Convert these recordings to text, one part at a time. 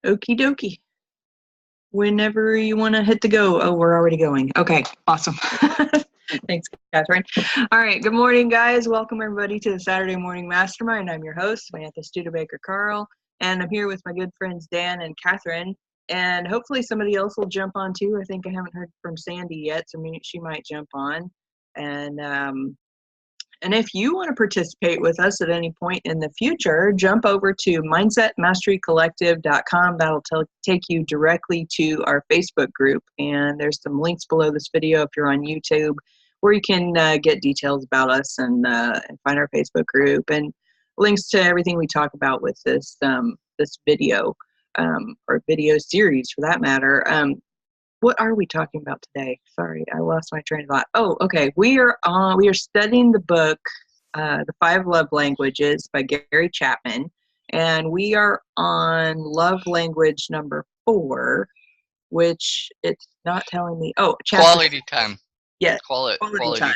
Okie dokie. Whenever you want to hit the go. Oh, we're already going. Okay, awesome. Thanks, Catherine. All right, good morning, guys. Welcome, everybody, to the Saturday Morning Mastermind. I'm your host, Samantha Studebaker-Carl, and I'm here with my good friends Dan and Catherine, and hopefully somebody else will jump on, too. I think I haven't heard from Sandy yet, so she might jump on. And if you want to participate with us at any point in the future, jump over to mindsetmasterycollective.com. That'll take you directly to our Facebook group. And there's some links below this video if you're on YouTube where you can get details about us and find our Facebook group and links to everything we talk about with this video or video series for that matter. What are we talking about today? Sorry, I lost my train of thought. Oh, okay. We are studying the book, The 5 Love Languages by Gary Chapman, and we are on love language number 4, which it's not telling me. Oh, quality time. Yeah, quality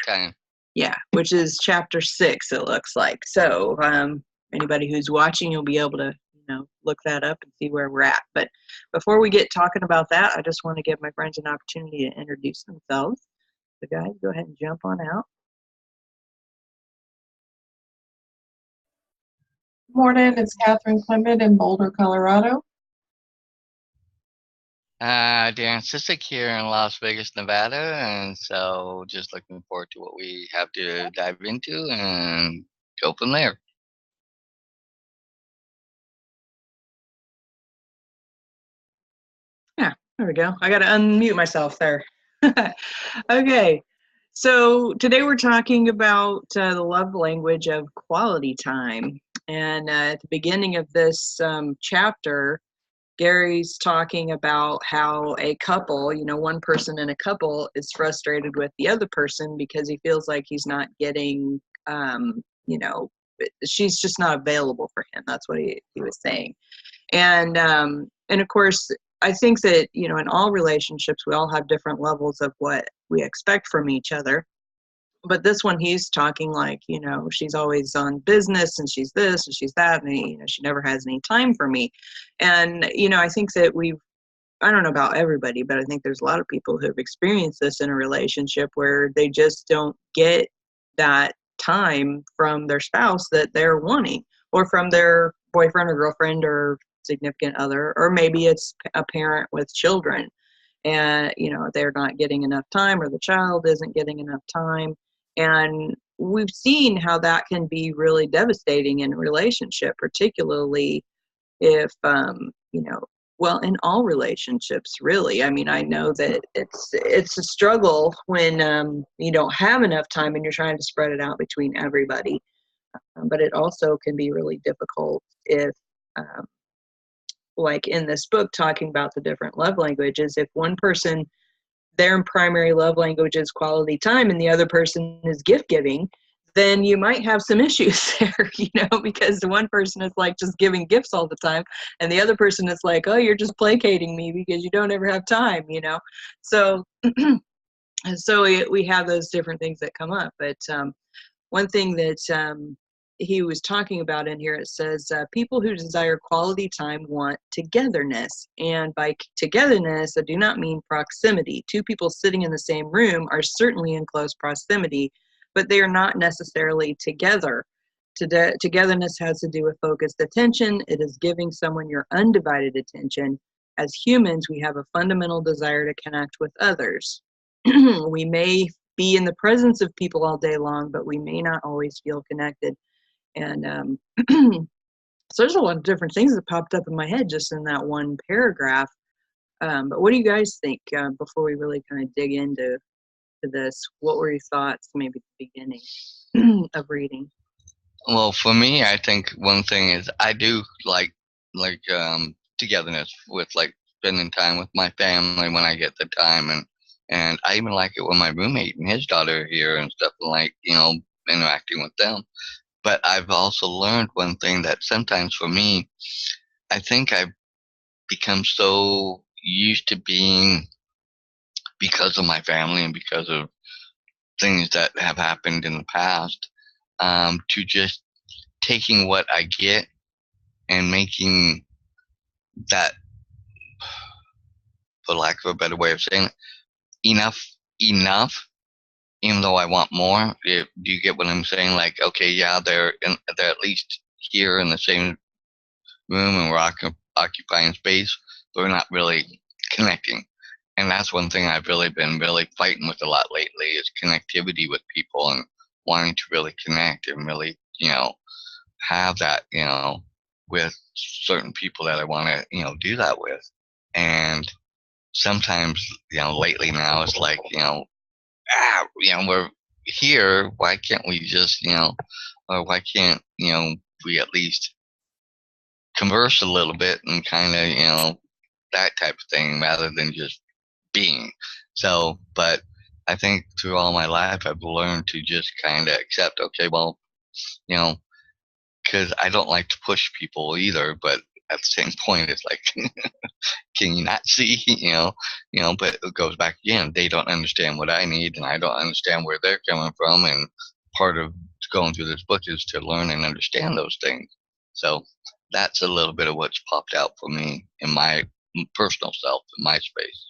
time. Yeah, which is chapter 6. It looks like. So, anybody who's watching, you'll be able to look that up and see where we're at. But before we get talking about that, I just want to give my friends an opportunity to introduce themselves. So guys, go ahead and jump on out. Morning, it's Catherine Clement in Boulder, Colorado. Dan Sissick here in Las Vegas, Nevada, and so just looking forward to what we have to dive into and go from there. Yeah, there we go. I got to unmute myself there. Okay, so today we're talking about the love language of quality time. And at the beginning of this chapter, Gary's talking about how a couple, one person in a couple is frustrated with the other person because he feels like he's not getting, she's just not available for him. That's what he was saying. And of course, I think that, in all relationships, we all have different levels of what we expect from each other. But this one, he's talking like, she's always on business and she's this and she's that. And, she never has any time for me. And, I think that I don't know about everybody, but I think there's a lot of people who have experienced this in a relationship where they just don't get that time from their spouse that they're wanting, or from their boyfriend or girlfriend or significant other, or maybe it's a parent with children and they're not getting enough time, or the child isn't getting enough time. And we've seen how that can be really devastating in a relationship, particularly if in all relationships, really. I mean, I know that it's a struggle when you don't have enough time and you're trying to spread it out between everybody, but it also can be really difficult if like in this book talking about the different love languages, if one person, their primary love language is quality time and the other person is gift giving, then you might have some issues there, because the one person is like just giving gifts all the time and the other person is like, oh, you're just placating me because you don't ever have time, So, so we have those different things that come up. But one thing that he was talking about in here, it says people who desire quality time want togetherness. And by togetherness, I do not mean proximity. 2 people sitting in the same room are certainly in close proximity, but they are not necessarily together. Togetherness has to do with focused attention. It is giving someone your undivided attention. As humans, we have a fundamental desire to connect with others. We may be in the presence of people all day long, but we may not always feel connected. And so there's a lot of different things that popped up in my head just in that one paragraph. But what do you guys think before we really kind of dig into this? What were your thoughts maybe at the beginning of reading? Well, for me, I think one thing is I do like togetherness with like spending time with my family when I get the time, and I even like it when my roommate and his daughter are here and stuff, like interacting with them. But I've also learned one thing, that sometimes for me, I think I've become so used to being, because of my family and because of things that have happened in the past, to just taking what I get and making that for lack of a better way of saying it, enough, even though I want more. Do you get what I'm saying? Like, okay, yeah, they're at least here in the same room and we're occupying space, but we're not really connecting. And that's one thing I've really been fighting with a lot lately is connectivity with people and wanting to really connect and really, have that, with certain people that I want to, do that with. And sometimes, lately now it's like, we're here. Why can't we just, or why can't, we at least converse a little bit and kind of, that type of thing rather than just being. So, but I think through all my life, I've learned to just kind of accept, okay, well, you know, because I don't like to push people either, but at the same point, it's like, can you not see, but it goes back again. They don't understand what I need and I don't understand where they're coming from. And part of going through this book is to learn and understand those things. So that's a little bit of what's popped out for me in my personal self, in my space.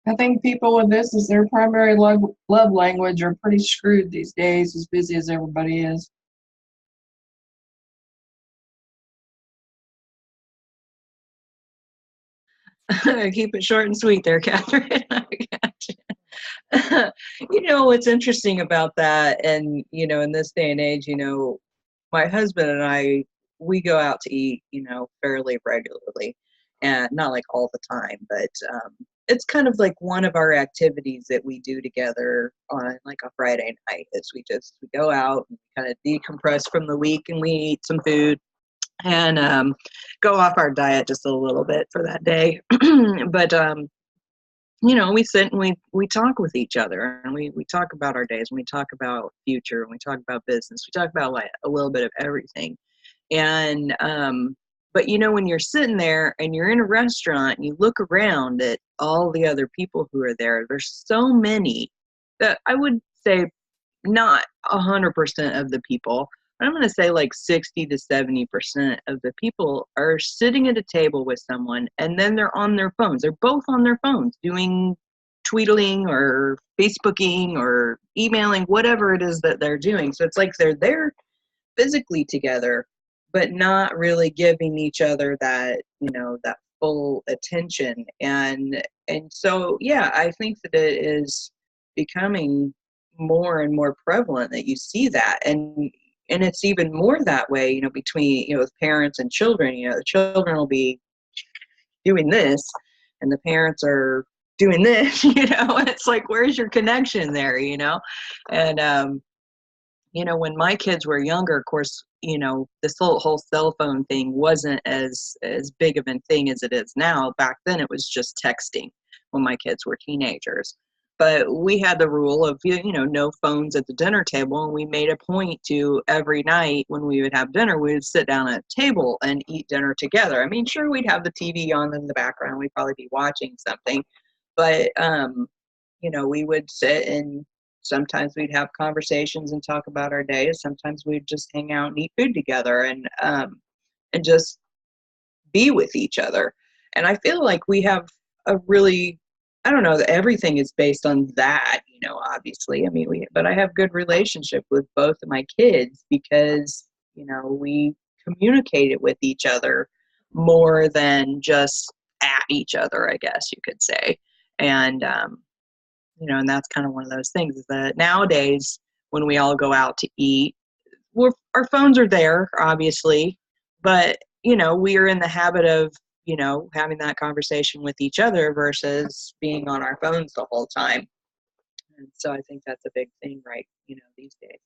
I think people with this as their primary love language are pretty screwed these days, as busy as everybody is. Keep it short and sweet there, Catherine. I gotcha. What's interesting about that, and, in this day and age, my husband and I, we go out to eat, fairly regularly, and not like all the time, but it's kind of like one of our activities that we do together on like a Friday night is we go out and kind of decompress from the week and we eat some food and go off our diet just a little bit for that day. But we sit and we talk with each other and we talk about our days and we talk about future and we talk about business. We talk about like a little bit of everything. And but when you're sitting there and you're in a restaurant and you look around at all the other people who are there, there's so many that I would say not 100% of the people, but I'm going to say like 60 to 70% of the people are sitting at a table with someone and then they're on their phones. They're both on their phones doing tweetling or Facebooking or emailing, whatever it is that they're doing. So it's like they're there physically together, but not really giving each other that, that full attention. And so, yeah, I think that it is becoming more and more prevalent that you see that. And it's even more that way, between, with parents and children. The children will be doing this and the parents are doing this, it's like, where's your connection there, And when my kids were younger, of course, this whole cell phone thing wasn't as big of a thing as it is now. Back then it was just texting when my kids were teenagers. But we had the rule of, no phones at the dinner table. And we made a point to every night when we would have dinner, we would sit down at a table and eat dinner together. I mean, sure, we'd have the TV on in the background. We'd probably be watching something. But, we would sit and sometimes we'd have conversations and talk about our days. Sometimes we'd just hang out and eat food together and just be with each other. And I feel like we have a really, I don't know that everything is based on that, obviously. I mean, but I have good relationship with both of my kids because, we communicated with each other more than just at each other, I guess you could say. And, and that's kind of one of those things is that nowadays when we all go out to eat, our phones are there, obviously, but, we are in the habit of, having that conversation with each other versus being on our phones the whole time. And so I think that's a big thing, right, these days.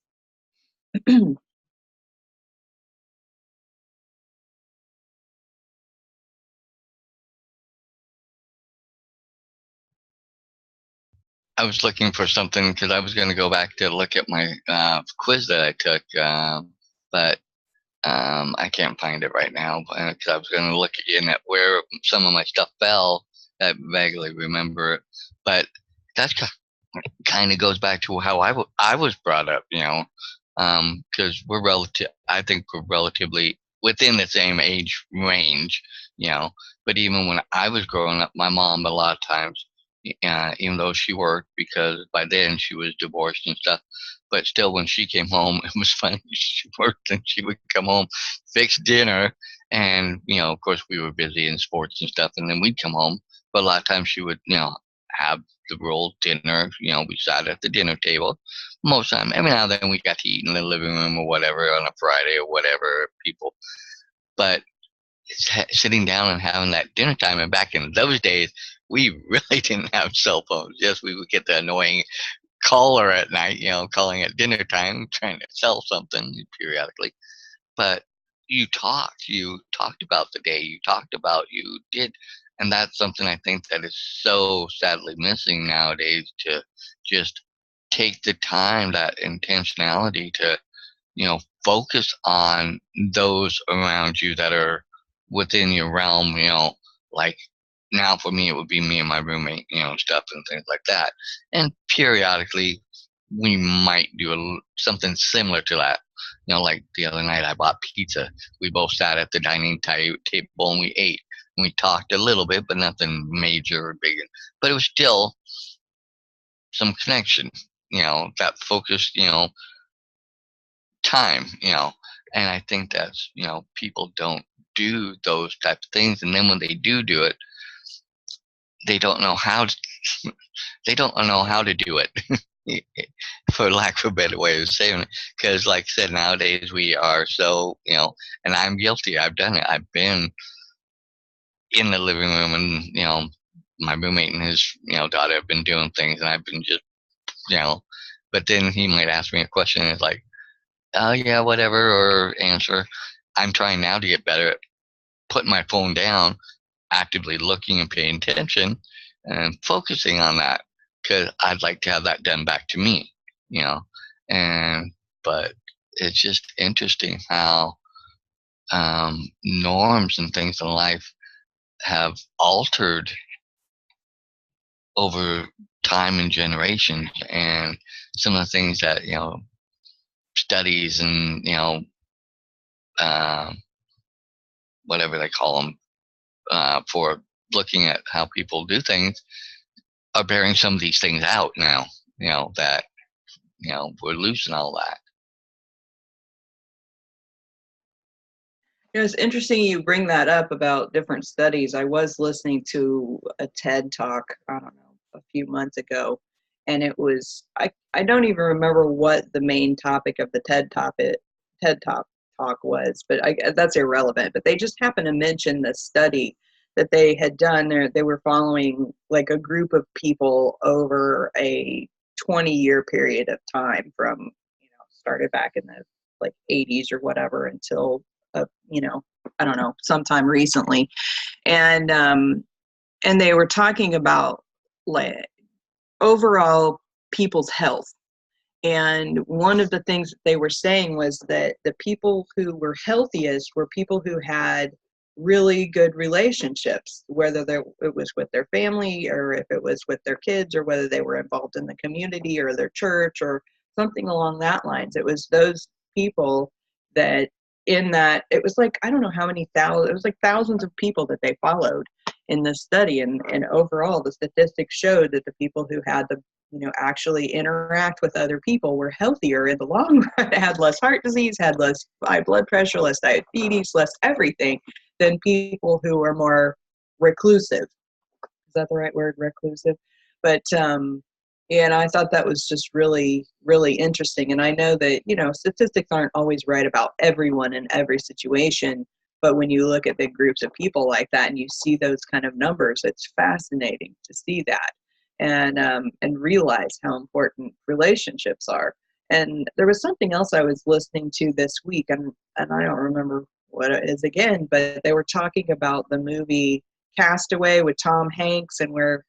I was looking for something because I was going to go back to look at my quiz that I took, but I can't find it right now because I was going to look again at where some of my stuff fell. I vaguely remember it, but that's kind of goes back to how I was brought up. because I think we're relatively within the same age range, you know. But even when I was growing up, my mom, a lot of times, even though she worked, because by then she was divorced and stuff, but still when she came home, it was funny. She worked and she would come home, fix dinner, and, you know, of course we were busy in sports and stuff, and then we'd come home. But a lot of times she would, you know, have the rolled dinner. You know, we sat at the dinner table. Most of the time, every now and then we got to eat in the living room or whatever on a Friday or whatever, people. But sitting down and having that dinner time, and back in those days, we really didn't have cell phones. Yes, we would get the annoying caller at night, you know, calling at dinner time, trying to sell something periodically. But you talked about the day, you talked about you did, and that's something I think that is so sadly missing nowadays, to just take the time, that intentionality to, you know, focus on those around you that are within your realm, you know, like now for me, it would be me and my roommate, you know, stuff and things like that. And periodically, we might do something similar to that. You know, like the other night, I bought pizza. We both sat at the dining table and we ate. And we talked a little bit, but nothing major or big. But it was still some connection, you know, that focused, you know, time, you know. And I think that's, you know, people don't do those type of things. And then when they do it, they don't know how to, they don't know how to do it, for lack of a better way of saying it. Because, like I said, nowadays we are so, you know, and I'm guilty. I've done it. I've been in the living room, and, you know, my roommate and his, you know, daughter have been doing things, and I've been just, you know, but then he might ask me a question, and it's like, oh yeah, whatever, or answer. I'm trying now to get better at putting my phone down, actively looking and paying attention and focusing on that, because I'd like to have that done back to me, you know. And but it's just interesting how norms and things in life have altered over time and generations, and some of the things that, you know, studies and, you know, uh, whatever they call them, for looking at how people do things, are bearing some of these things out now, you know, that, you know, we're losing all that. You know, it's interesting you bring that up about different studies. I was listening to a TED talk, I don't know, a few months ago, and it was, I don't even remember what the main topic of the TED talk was, but that's irrelevant. But they just happened to mention the study that they had done there. They were following like a group of people over a 20-year period of time, from, you know, started back in the like 80s or whatever until you know, I don't know, sometime recently. And they were talking about like overall people's health. And one of the things that they were saying was that the people who were healthiest were people who had really good relationships, whether it was with their family, or if it was with their kids, or whether they were involved in the community or their church or something along that lines. It was those people that, in that, it was like, I don't know how many thousand, it was like thousands of people that they followed in this study. And overall, the statistics showed that the people who had the, you know, actually interact with other people were healthier in the long run, had less heart disease, had less high blood pressure, less diabetes, less everything, than people who are more reclusive. Is that the right word, reclusive? But yeah, and I thought that was just really, really interesting. And I know that, you know, statistics aren't always right about everyone in every situation, but when you look at big groups of people like that and you see those kind of numbers, it's fascinating to see that, and realize how important relationships are. And there was something else I was listening to this week, and I don't remember what it is again, but they were talking about the movie Castaway with Tom Hanks, and where,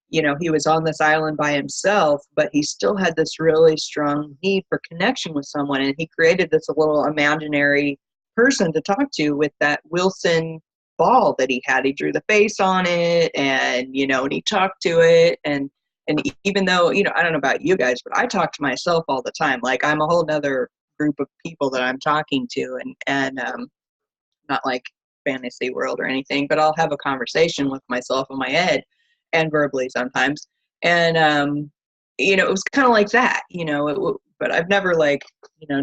you know, he was on this island by himself, but he still had this really strong need for connection with someone. And he created this little imaginary person to talk to with that Wilson ball that he had. He drew the face on it, and, you know, and he talked to it. And even though, you know, I don't know about you guys, but I talk to myself all the time. Like, I'm a whole nother group of people that I'm talking to, and not like fantasy world or anything, but I'll have a conversation with myself in my head and verbally sometimes. And, it was kind of like that, but I've never like,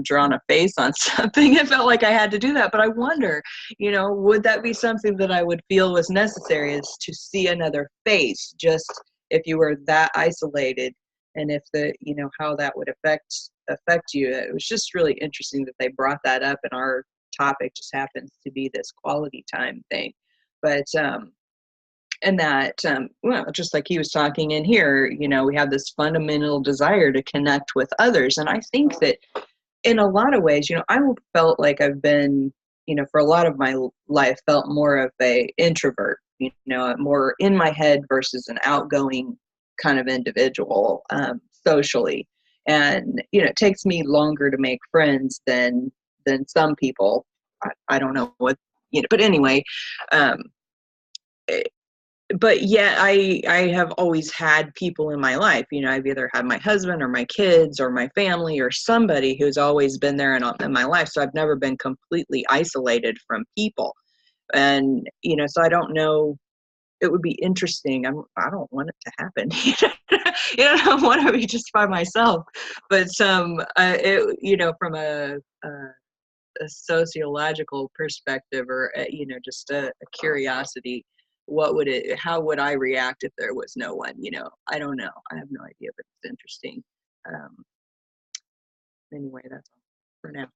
drawn a face on something. It felt like I had to do that. But I wonder, would that be something that I would feel was necessary, is to see another face, just if you were that isolated, and if how that would affect you. It was just really interesting that they brought that up, and our topic just happens to be this quality time thing. But and that well, just like he was talking in here, we have this fundamental desire to connect with others. And I think that in a lot of ways, I felt like I've been, for a lot of my life, felt more of a introvert, more in my head versus an outgoing kind of individual, socially. And it takes me longer to make friends than some people. I don't know what, but anyway, um, but yet I have always had people in my life. I've either had my husband or my kids or my family or somebody who's always been there in my life. So I've never been completely isolated from people. And, so I don't know, it would be interesting. I don't want it to happen. I don't want to be just by myself. But from a sociological perspective, or just a curiosity, how would I react if there was no one? I don't know, I have no idea, but it's interesting. Anyway, that's all for now.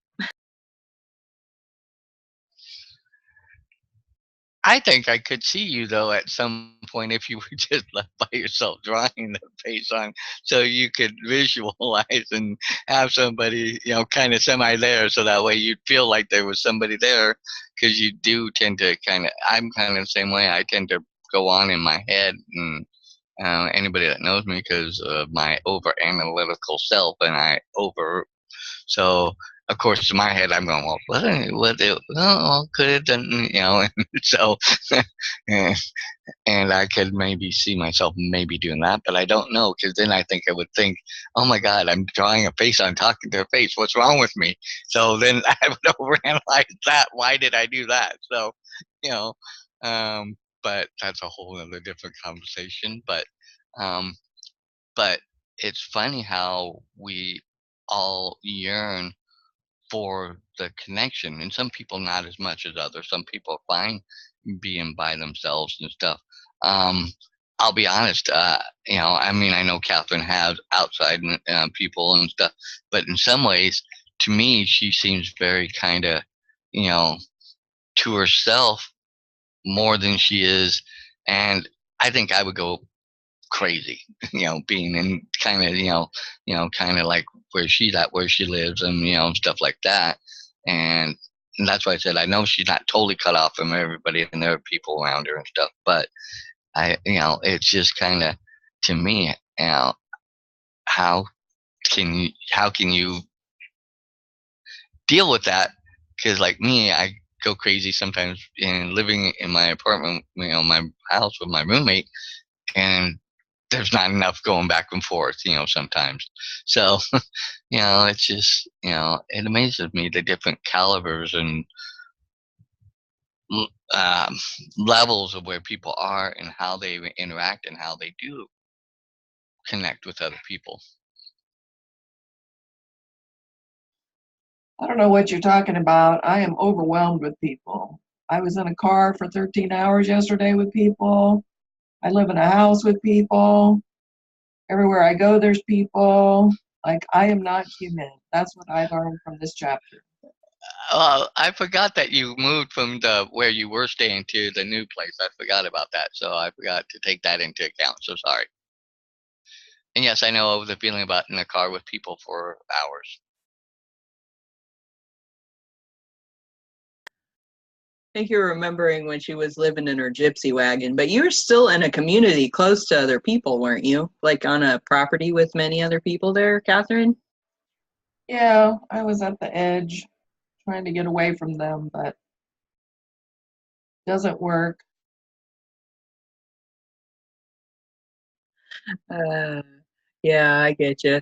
I think I could see you though at some point if you were just left by yourself drawing the face on, so you could visualize and have somebody, kind of semi there, so that way you'd feel like there was somebody there, because you do tend to I'm kind of the same way. I tend to go on in my head, and anybody that knows me, because of my over analytical self, and so of course in my head I'm going, well, could have done, and so and I could maybe see myself maybe doing that, but I don't know, because then I think I would think, oh my God, I'm drawing a face, I'm talking to a face, what's wrong with me? So then I would overanalyze that. Why did I do that? So, you know, but that's a whole other different conversation. Um, but it's funny how we all yearn for the connection, and some people not as much as others. Some people are fine being by themselves and stuff. Um, I'll be honest, I mean, I know Catherine has outside people and stuff, but in some ways, to me, she seems very kind of, you know, to herself more than she is, and I think I would go crazy, being in kind of, kind of like where she's at, where she lives, and stuff like that. And that's why I said I know she's not totally cut off from everybody, and there are people around her and stuff. But it's just kind of, to me, how how can you deal with that? Because like me, I go crazy sometimes in living in my apartment, my house with my roommate, and there's not enough going back and forth, sometimes. So, it's just, it amazes me the different calibers and um, levels of where people are and how they interact and how they do connect with other people. I don't know what you're talking about. I am overwhelmed with people. I was in a car for 13 hours yesterday with people. I live in a house with people. Everywhere I go, there's people. Like, I am not human. That's what I learned from this chapter. I forgot that you moved from the where you were staying to the new place. I forgot about that, so I forgot to take that into account. So sorry. And yes, I know the feeling about in a car with people for hours. I think you're remembering when she was living in her gypsy wagon, but you were still in a community close to other people, weren't you? Like on a property with many other people there, Catherine? Yeah, I was at the edge trying to get away from them, but it doesn't work. Uh, yeah, I get you.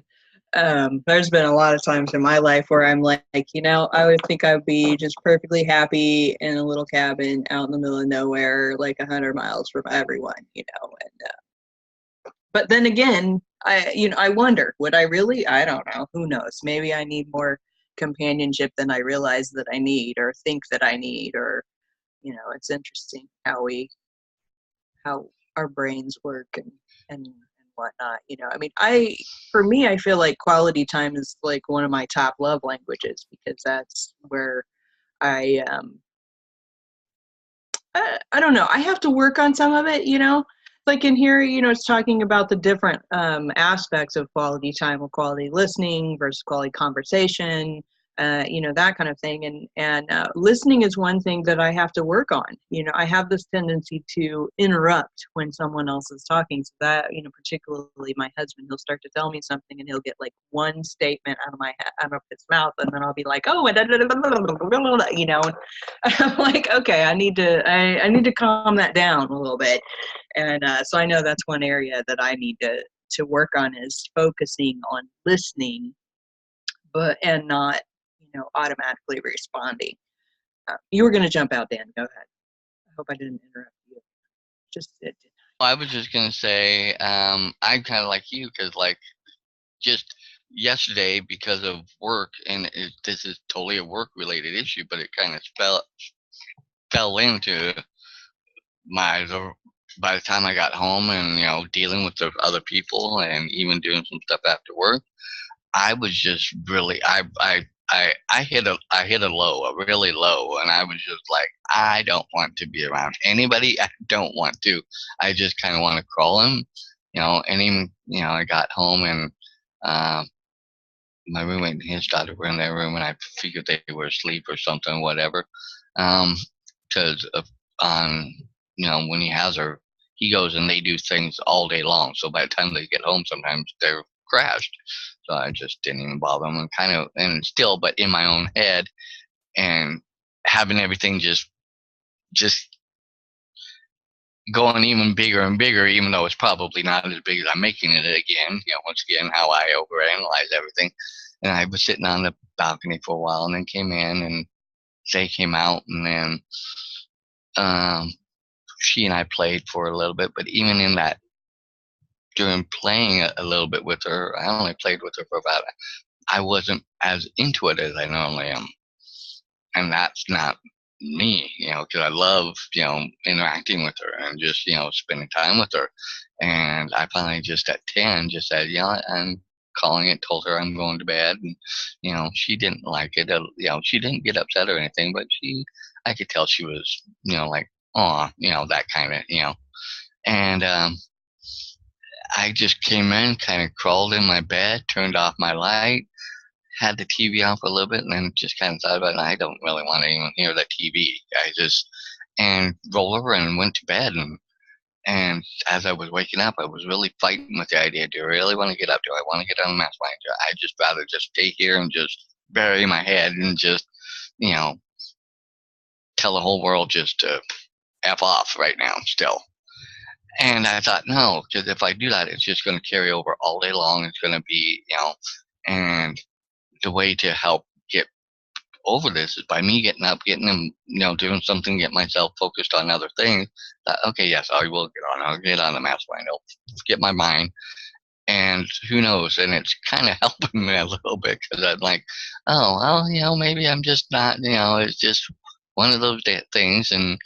there's been a lot of times in my life where I'm like, I would think I would be just perfectly happy in a little cabin out in the middle of nowhere, like 100 miles from everyone, but then again, I wonder, would I really? I don't know. Who knows? Maybe I need more companionship than I realize that I need or think that I need, or, it's interesting how our brains work and whatnot. For me, I feel like quality time is like one of my top love languages, because that's where I I don't know. I have to work on some of it, Like in here, it's talking about the different aspects of quality time, or quality listening versus quality conversation, that kind of thing. And listening is one thing that I have to work on. I have this tendency to interrupt when someone else is talking. So that, particularly my husband, he'll start to tell me something, and he'll get like one statement out of his mouth, and then I'll be like, oh, and I'm like, okay, I need to calm that down a little bit. And so I know that's one area that I need to work on, is focusing on listening, and not, automatically responding. You were going to jump out, Dan. Go ahead. I hope I didn't interrupt you. Just it. I was just gonna say, I'm kind of like you, because like just yesterday, because of work, and this is totally a work related issue, but it kind of fell into by the time I got home, and dealing with the other people, and even doing some stuff after work, I was just really I hit a low, a really low, and I was just like, I don't want to be around anybody. I don't want to. I just kind of want to crawl in, and even I got home, and um, my roommate and his daughter were in their room, and I figured they were asleep or something, whatever. Because on when he has her, he goes and they do things all day long. So by the time they get home, sometimes they're crashed. So I just didn't even bother them, and still, but in my own head, and having everything just going even bigger and bigger, even though it's probably not as big as I'm making it again. Once again, how I overanalyze everything. And I was sitting on the balcony for a while, and then came in, and they came out, and then she and I played for a little bit. But even in that, during playing a little bit with her, I only played with her for about. I wasn't as into it as I normally am, and that's not me, because I love, interacting with her, and just, spending time with her. And I finally just at 10 just said, I'm calling it, told her I'm going to bed. And, she didn't like it. She didn't get upset or anything, but I could tell she was, like, oh, that kind of. And I just came in, kind of crawled in my bed, turned off my light, had the TV on for a little bit, and then just kind of thought about it. I don't really want to even hear the TV. And rolled over and went to bed. And as I was waking up, I was really fighting with the idea: do I really want to get up? Do I want to get on the mastermind? I just rather just stay here and just bury my head and just, tell the whole world just to F off right now still. And I thought, no, because if I do that, it's just going to carry over all day long. It's going to be, and the way to help get over this is by me getting up, getting them, doing something, get myself focused on other things. Okay, yes, I will get on. I'll get on the mastermind. I'll get my mind, and who knows? And it's kind of helping me a little bit, because I'm like, oh, well, maybe I'm just not. It's just one of those things, and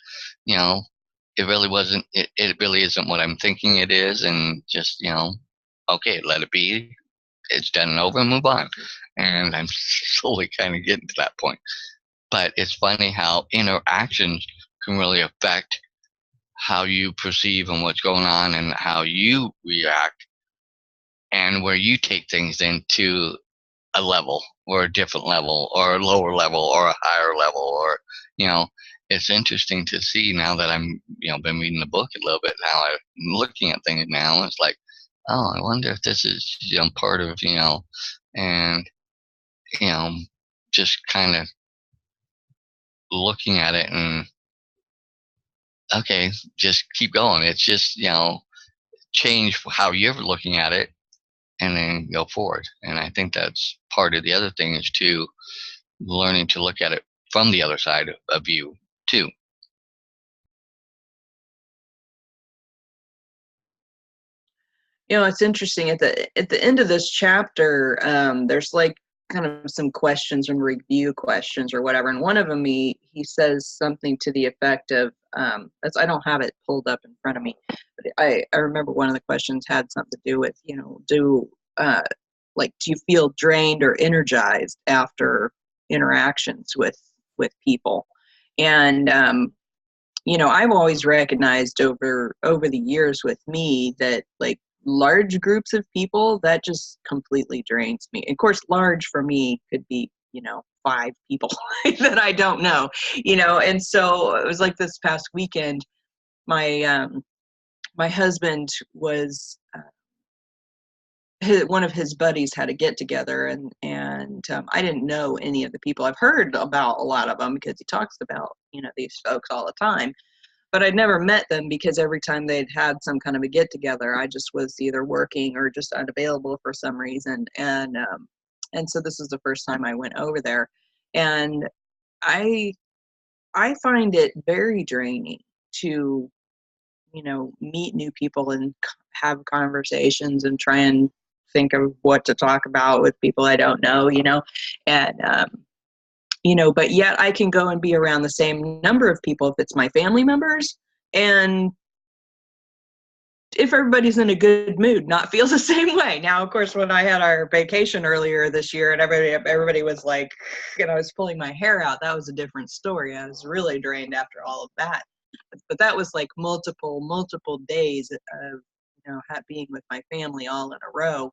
it really wasn't. It really isn't what I'm thinking it is, and just okay, let it be. It's done and over, and move on. And I'm slowly kind of getting to that point. But it's funny how interactions can really affect how you perceive and what's going on, and how you react, and where you take things into a level, or a different level, or a lower level, or a higher level, or it's interesting to see now that I'm been reading the book a little bit. Now I'm looking at things now, and it's like, oh, I wonder if this is part of and just kind of looking at it, and okay, just keep going. It's just change how you're looking at it, and then go forward. And I think that's part of the other thing is too, learning to look at it from the other side of you too. It's interesting at the end of this chapter, there's like kind of some questions and review questions or whatever, and one of them he says something to the effect of, I don't have it pulled up in front of me, but I remember one of the questions had something to do with, do you feel drained or energized after interactions with people? And I've always recognized over the years with me that, like, large groups of people, that just completely drains me. Of course, large for me could be, 5 people that I don't know, and so it was like this past weekend, my husband was, one of his buddies had a get together, and I didn't know any of the people. I've heard about a lot of them because he talks about, these folks all the time, but I'd never met them because every time they'd had some kind of a get together, I just was either working or just unavailable for some reason. And so this is the first time I went over there, and I I find it very draining to, meet new people and have conversations and try and think of what to talk about with people I don't know, and but yet I can go and be around the same number of people if it's my family members, and if everybody's in a good mood, not feel the same way. Now, of course, when I had our vacation earlier this year and everybody was like, I was pulling my hair out, that was a different story. I was really drained after all of that. But that was like multiple days of, being with my family all in a row.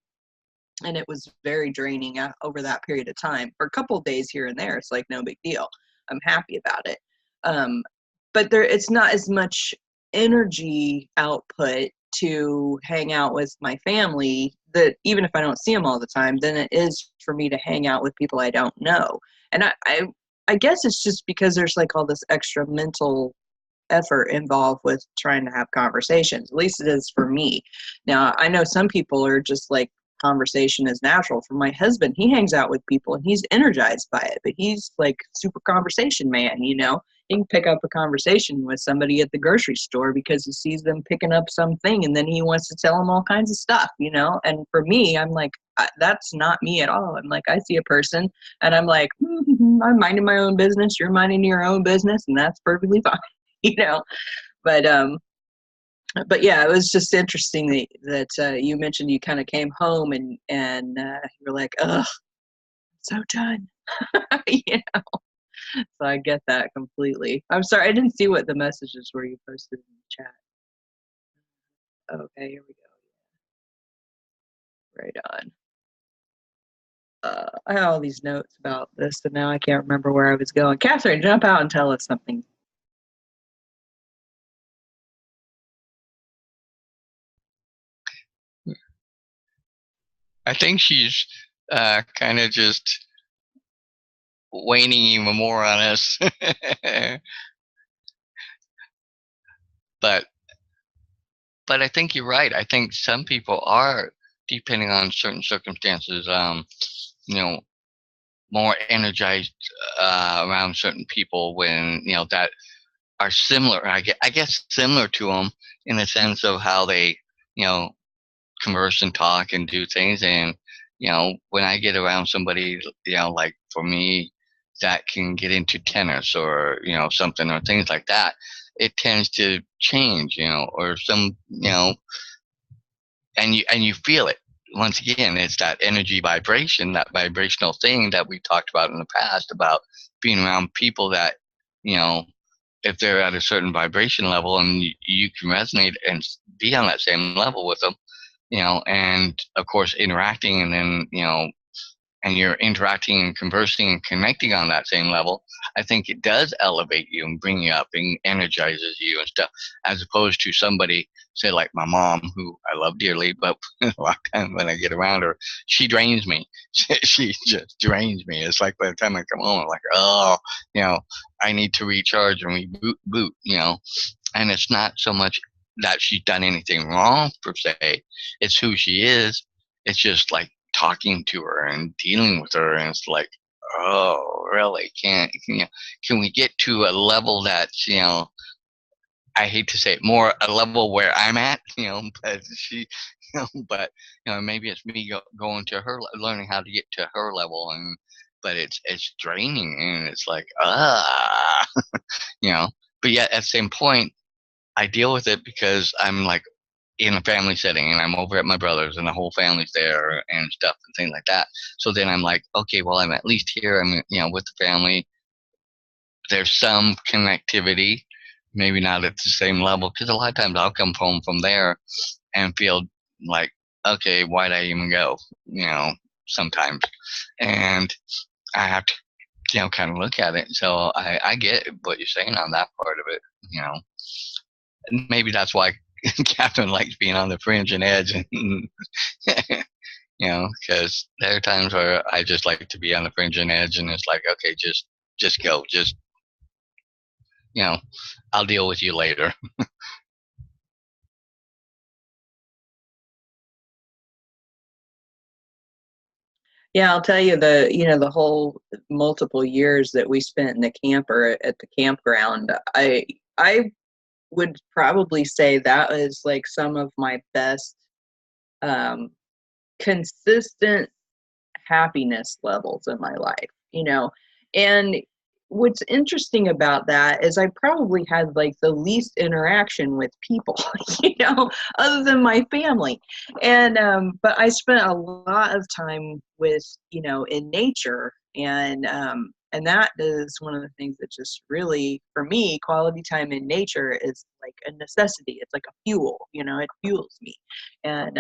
And it was very draining over that period of time. For a couple of days here and there, it's like no big deal. I'm happy about it. Um, but it's not as much energy output to hang out with my family, that even if I don't see them all the time, then it is for me to hang out with people I don't know. And I guess it's just because there's like all this extra mental effort involved with trying to have conversations. At least it is for me. Now, I know some people are just like, conversation is natural. For my husband, he hangs out with people and he's energized by it, but he's like super conversation man. He can pick up a conversation with somebody at the grocery store because he sees them picking up something and then he wants to tell them all kinds of stuff, and for me, I'm like, that's not me at all. I'm like, I see a person and I'm like, I'm minding my own business, you're minding your own business, and that's perfectly fine. you know but but yeah, it was just interesting that you mentioned you kind of came home and you were like, ugh, I'm so done. you know so I get that completely. I'm sorry, I didn't see what the messages were you posted in the chat. Okay, here we go. Right on. I have all these notes about this, but now I can't remember where I was going. Catherine, jump out and tell us something. I think she's kind of just waning even more on us. but but I think you're right. I think some people are, depending on certain circumstances, you know, more energized around certain people when that are similar. I guess similar to them in the sense of how they you know converse and talk and do things. And when I get around somebody, like for me, that can get into tennis or something or things like that, it tends to change, or some, and you feel it. Once again, it's that energy vibration, that vibrational thing that we talked about in the past about being around people that, you know, if they're at a certain vibration level and you can resonate and be on that same level with them, and of course interacting, and then, and you're interacting and conversing and connecting on that same level, I think it does elevate you and bring you up and energizes you and stuff, as opposed to somebody, say like my mom, who I love dearly, but a lot of times when I get around her, she drains me. She just drains me. It's like by the time I come home, I'm like, oh, I need to recharge and reboot, and it's not so much that she's done anything wrong per se. It's who she is, it's just like talking to her and dealing with her, and it's like, oh, really? Can we get to a level that's, I hate to say it, more a level where I'm at, but she, but maybe it's me going to her, learning how to get to her level, but it's draining, and it's like, you know. But yet at the same point, I deal with it because I'm like in a family setting, and I'm over at my brother's, and the whole family's there and stuff and things like that. So then I'm like, okay, well, I'm at least here. I'm with the family. There's some connectivity, maybe not at the same level, because a lot of times I'll come home from there and feel like, okay, why'd I even go? Sometimes, and I have to, kind of look at it. So I get what you're saying on that part of it. And maybe that's why Catherine likes being on the fringe and edge, and because there are times where I just like to be on the fringe and edge, and it's like, okay, just go, I'll deal with you later. Yeah, I'll tell you, the whole multiple years that we spent in the camper at the campground, I would probably say that is like some of my best consistent happiness levels in my life. And what's interesting about that is I probably had like the least interaction with people, other than my family. And but I spent a lot of time with, in nature, and that is one of the things that just really, for me, quality time in nature is like a necessity. It's like a fuel, it fuels me. And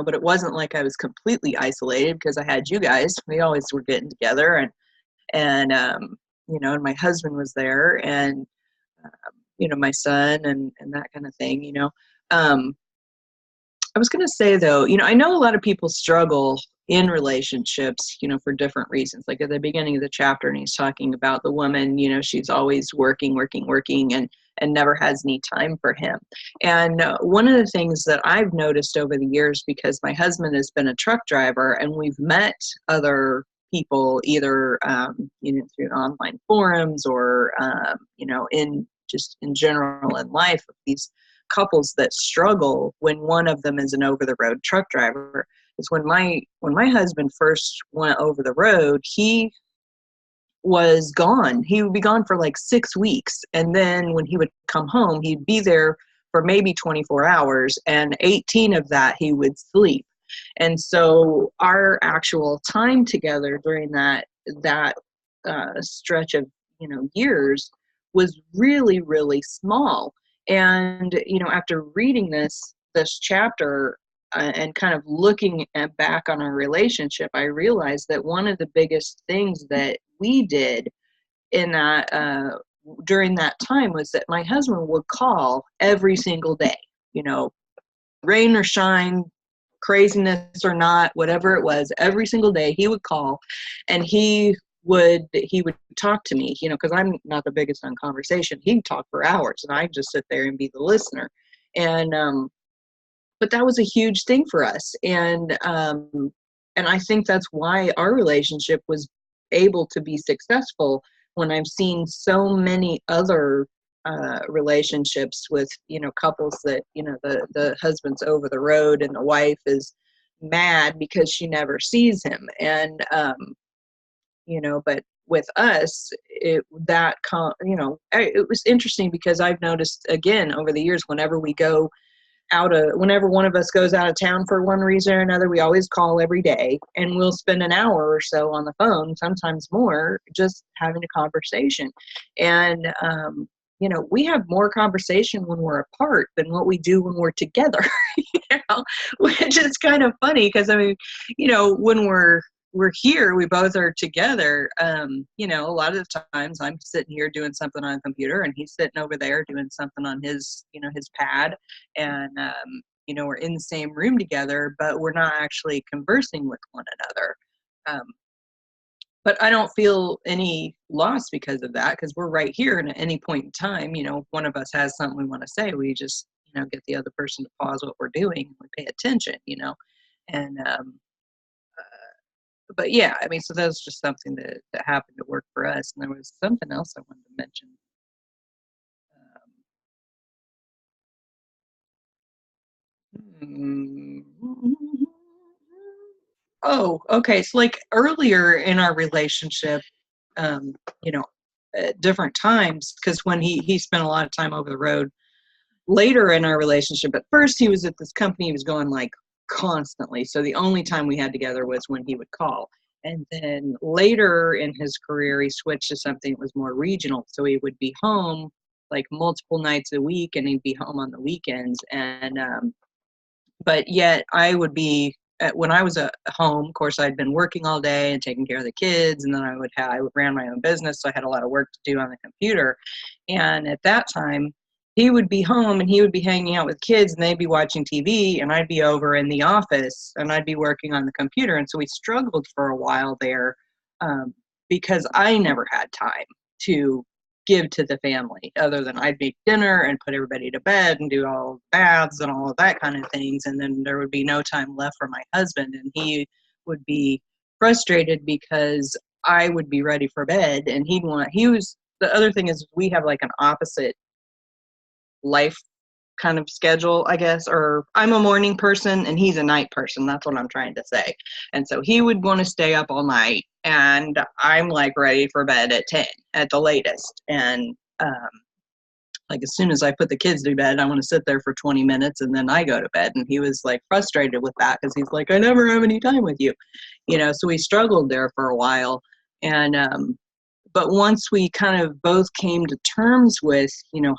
but it wasn't like I was completely isolated, because I had you guys. We always were getting together, and my husband was there, and my son, and that kind of thing. I was going to say, though, I know a lot of people struggle in relationships, for different reasons. Like at the beginning of the chapter, and he's talking about the woman, she's always working, and never has any time for him. And one of the things that I've noticed over the years, because my husband has been a truck driver, and we've met other people either, through online forums, or, in general in life, of these couples that struggle when one of them is an over-the-road truck driver. Is when my husband first went over the road, he was gone. He would be gone for like 6 weeks, and then when he would come home, he'd be there for maybe 24 hours, and 18 of that he would sleep. And so our actual time together during that stretch of years was really, really small. And after reading this chapter, and kind of looking back on our relationship, I realized that one of the biggest things that we did in that during that time was that my husband would call every single day, rain or shine, craziness or not, whatever it was, every single day he would call, and he would talk to me, because I'm not the biggest on conversation. He'd talk for hours, and I'd just sit there and be the listener. And but that was a huge thing for us, and I think that's why our relationship was able to be successful. When I've seen so many other relationships with couples that the husband's over the road, and the wife is mad because she never sees him, and but with us, it was interesting, because I've noticed again over the years, whenever one of us goes out of town for one reason or another, we always call every day, and we'll spend an hour or so on the phone, sometimes more, just having a conversation. And we have more conversation when we're apart than what we do when we're together. Which is kind of funny, because when we're here, we both are together. A lot of the times I'm sitting here doing something on a computer, and he's sitting over there doing something on his pad, and we're in the same room together, but we're not actually conversing with one another. But I don't feel any loss because of that, because we're right here, and at any point in time, one of us has something we want to say, we just get the other person to pause what we're doing, and we pay attention. And but yeah, I mean, so that was just something that happened to work for us. And there was something else I wanted to mention. Oh, okay. So like earlier in our relationship, um, you know, at different times, because when he spent a lot of time over the road. Later in our relationship, at first he was at this company, he was going like constantly. So the only time we had together was when he would call. And then later in his career, he switched to something that was more regional. So he would be home like multiple nights a week, and he'd be home on the weekends. And but yet I would be when I was at home. Of course, I'd been working all day and taking care of the kids, and then I ran my own business, so I had a lot of work to do on the computer. And at that time, he would be home and he would be hanging out with kids, and they'd be watching TV, and I'd be over in the office and I'd be working on the computer. And so we struggled for a while there, because I never had time to give to the family other than I'd make dinner and put everybody to bed and do all baths and all of that kind of things. And then there would be no time left for my husband, and he would be frustrated because I would be ready for bed and the other thing is we have like an opposite life kind of schedule, I guess, or I'm a morning person and he's a night person. That's what I'm trying to say. And so he would want to stay up all night, and I'm like ready for bed at 10 at the latest. And like as soon as I put the kids to bed, I want to sit there for 20 minutes and then I go to bed. And he was like frustrated with that because he's like, I never have any time with you, so we struggled there for a while. And but once we kind of both came to terms with,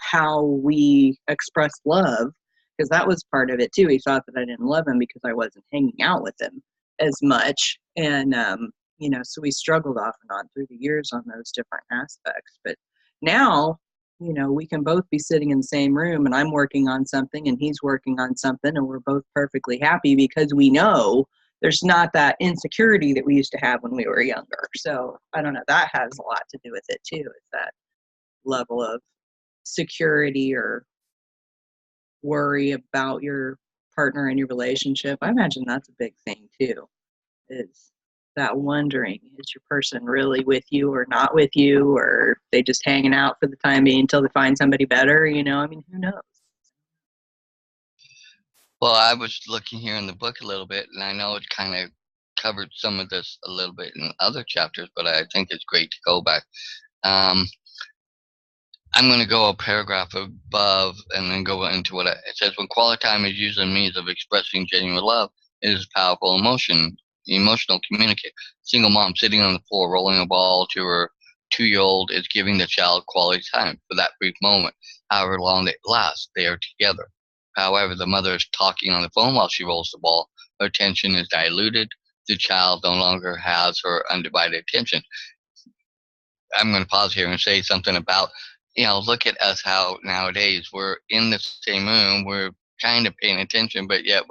how we express love, because that was part of it too. He thought that I didn't love him because I wasn't hanging out with him as much. And, so we struggled off and on through the years on those different aspects. But now, we can both be sitting in the same room and I'm working on something and he's working on something, and we're both perfectly happy because we know there's not that insecurity that we used to have when we were younger. So I don't know, that has a lot to do with it too, is that level of security or worry about your partner and your relationship. I imagine that's a big thing too, is that wondering, is your person really with you or not with you, or they just hanging out for the time being until they find somebody better, I mean, who knows? Well, I was looking here in the book a little bit, and I know it kind of covered some of this a little bit in other chapters, but I think it's great to go back. Um, I'm going to go a paragraph above and then go into what it says. When quality time is used as a means of expressing genuine love, it is a powerful emotional communicator. Single mom sitting on the floor rolling a ball to her 2-year-old is giving the child quality time for that brief moment. However long it lasts, they are together. However, the mother is talking on the phone while she rolls the ball. Her attention is diluted. The child no longer has her undivided attention. I'm going to pause here and say something about, look at us, how nowadays we're in the same room, we're kind of paying attention, but yet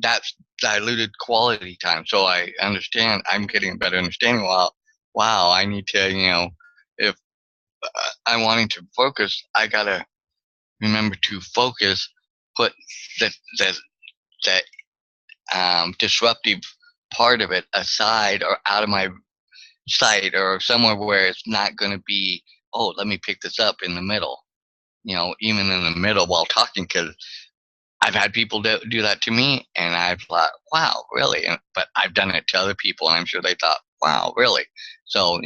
that's diluted quality time. So I understand, I'm getting a better understanding. Wow, I need to, if I'm wanting to focus, I got to remember to focus, put that disruptive part of it aside or out of my sight or somewhere where it's not going to be, oh, let me pick this up in the middle, even in the middle while talking, because I've had people do that to me and I've thought, wow, really? But I've done it to other people and I'm sure they thought, wow, really? So,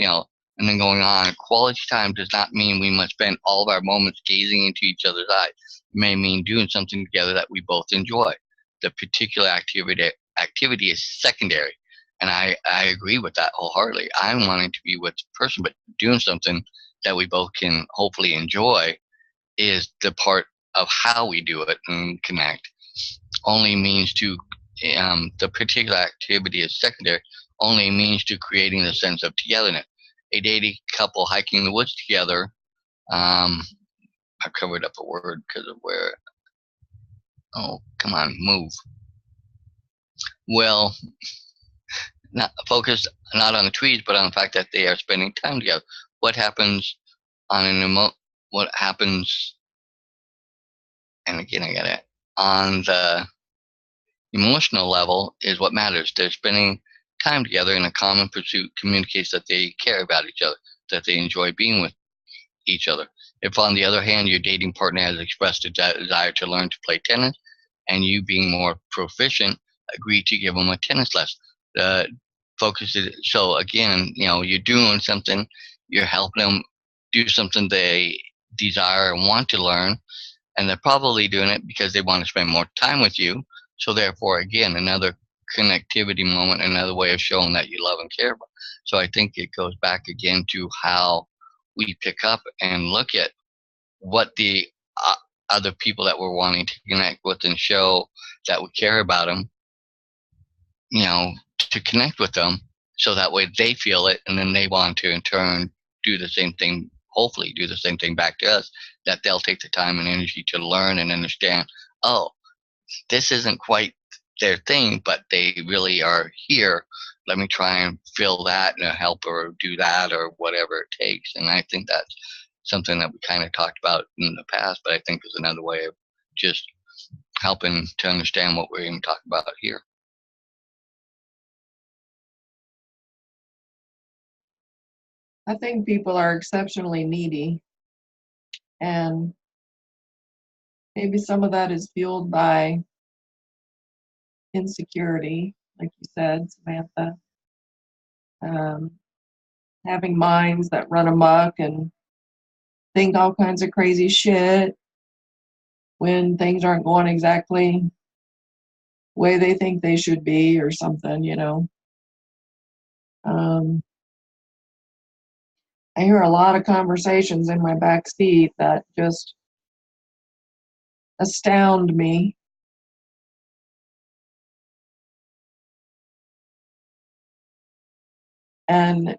and then going on, quality time does not mean we must spend all of our moments gazing into each other's eyes. It may mean doing something together that we both enjoy. The particular activity is secondary. And I agree with that wholeheartedly. I'm wanting to be with the person, but doing something that we both can hopefully enjoy is the part of how we do it and connect. Only means to, the particular activity is secondary, only means to creating a sense of togetherness. A dating couple hiking the woods together, I covered up a word because of where, oh, come on, move. Well, not focused not on the trees, but on the fact that they are spending time together. What happens on what happens, and again, I got it, on the emotional level is what matters. They're spending time together in a common pursuit communicates that they care about each other, that they enjoy being with each other. If, on the other hand, your dating partner has expressed a desire to learn to play tennis, and you, being more proficient, agree to give them a tennis lesson, uh, focus it. So again, you're doing something, you're helping them do something they desire and want to learn, and they're probably doing it because they want to spend more time with you. So therefore, again, another connectivity moment, another way of showing that you love and care about. So I think it goes back again to how we pick up and look at what the uh, other people that we're wanting to connect with and show that we care about them, you know, to connect with them, so that way they feel it, and then they want to in turn do the same thing, hopefully do the same thing back to us, that they'll take the time and energy to learn and understand, oh, this isn't quite their thing, but they really are here. Let me try and fill that and help or do that or whatever it takes. And I think that's something that we kind of talked about in the past, but I think is another way of just helping to understand what we're even talking about here. I think people are exceptionally needy, and maybe some of that is fueled by insecurity, like you said, Samantha. Um, Having minds that run amok and think all kinds of crazy shit when things aren't going exactly the way they think they should be or something. Um, I hear a lot of conversations in my back seat that just astound me. And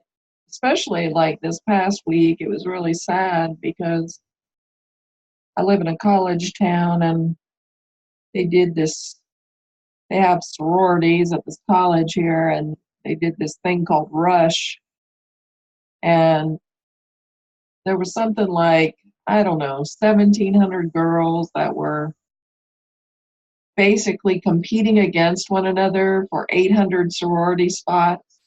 especially like this past week, it was really sad because I live in a college town and they did this, they have sororities at this college here, and they did this thing called Rush. And there was something like, I don't know, 1,700 girls that were basically competing against one another for 800 sorority spots.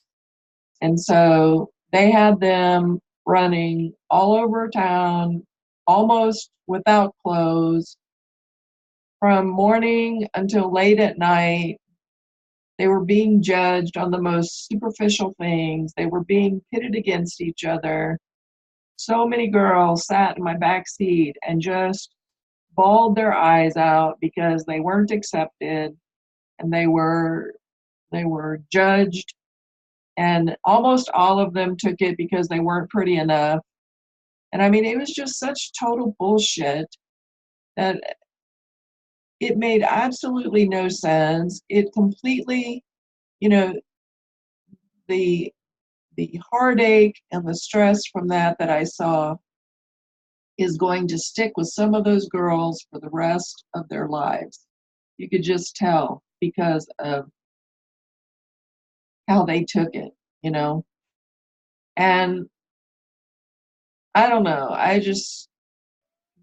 And so they had them running all over town, almost without clothes, from morning until late at night. They were being judged on the most superficial things. They were being pitted against each other. So many girls sat in my back seat and just bawled their eyes out because they weren't accepted, and they were judged, and almost all of them took it because they weren't pretty enough. And I mean, it was just such total bullshit that it made absolutely no sense. It completely, you know, the the heartache and the stress from that I saw is going to stick with some of those girls for the rest of their lives. You could just tell because of how they took it. And I don't know,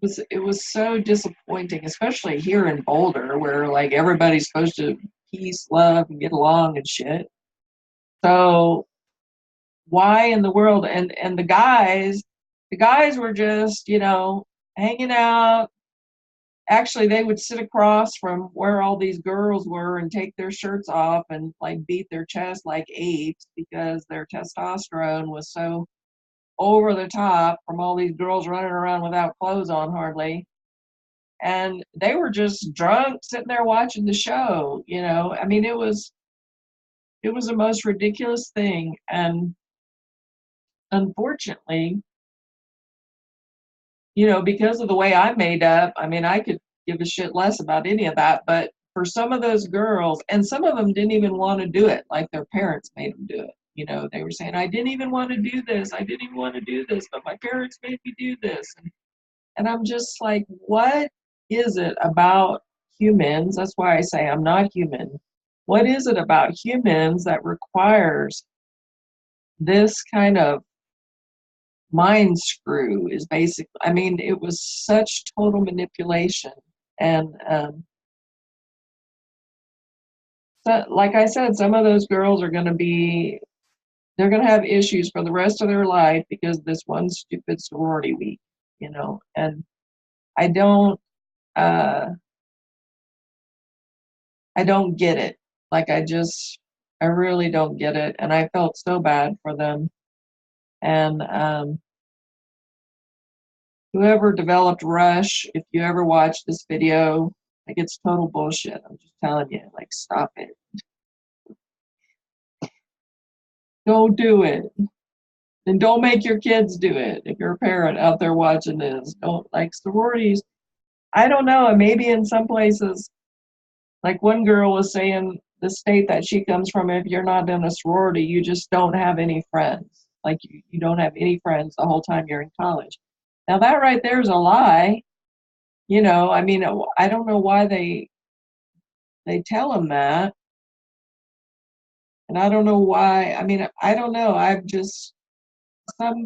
it was so disappointing, especially here in Boulder, where like everybody's supposed to peace, love, and get along and shit. So why in the world? And the guys were just hanging out. Actually, they would sit across from where all these girls were and take their shirts off and like beat their chest like apes because their testosterone was so over the top from all these girls running around without clothes on hardly. And they were just drunk sitting there watching the show. I mean, it was the most ridiculous thing. And unfortunately, because of the way I'm made up, I mean, I could give a shit less about any of that. But for some of those girls, and some of them didn't even want to do it, like their parents made them do it. They were saying, I didn't even want to do this. I didn't even want to do this, but my parents made me do this. And I'm just like, what is it about humans? That's why I say I'm not human. What is it about humans that requires this kind of mind screw? Is basically, I mean, it was such total manipulation. And So, like I said, some of those girls are going to be, they're going to have issues for the rest of their life because of this one stupid sorority week, you know. And I don't, uh, I don't get it. Like I really don't get it. And I felt so bad for them. And whoever developed Rush, if you ever watch this video, like it's total bullshit. I'm just telling you, like stop it. Don't do it. And don't make your kids do it. If you're a parent out there watching this, don't, like sororities. I don't know. And maybe in some places, like one girl was saying, the state that she comes from, if you're not in a sorority, you just don't have any friends. Like you don't have any friends the whole time you're in college. Now that right there is a lie. You know, I mean, I don't know why they tell them that. And I don't know why. I mean, I don't know. I've just some,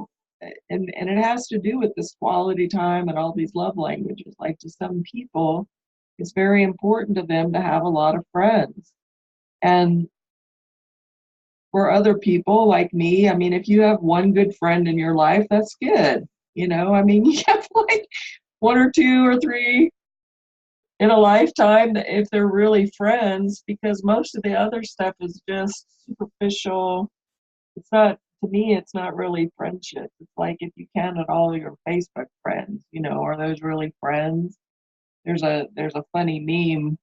and it has to do with this quality time and all these love languages. Like to some people, it's very important to them to have a lot of friends. And for other people like me, I mean, if you have one good friend in your life, that's good. You know, I mean, you have like one or two or three in a lifetime if they're really friends, because most of the other stuff is just superficial. It's not, to me, it's not really friendship. It's like if you counted all your Facebook friends, you know, are those really friends? There's a funny meme,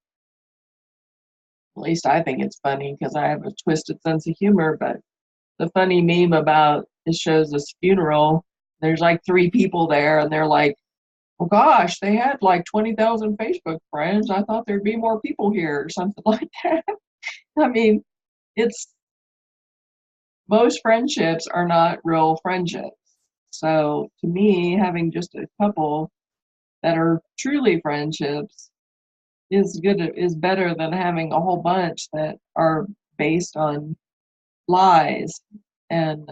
at least I think it's funny because I have a twisted sense of humor, but the funny meme about it shows this funeral. There's like three people there and they're like, well, gosh, they had like 20,000 Facebook friends. I thought there'd be more people here or something like that. I mean, it's, most friendships are not real friendships. So to me, having just a couple that are truly friendships is better than having a whole bunch that are based on lies and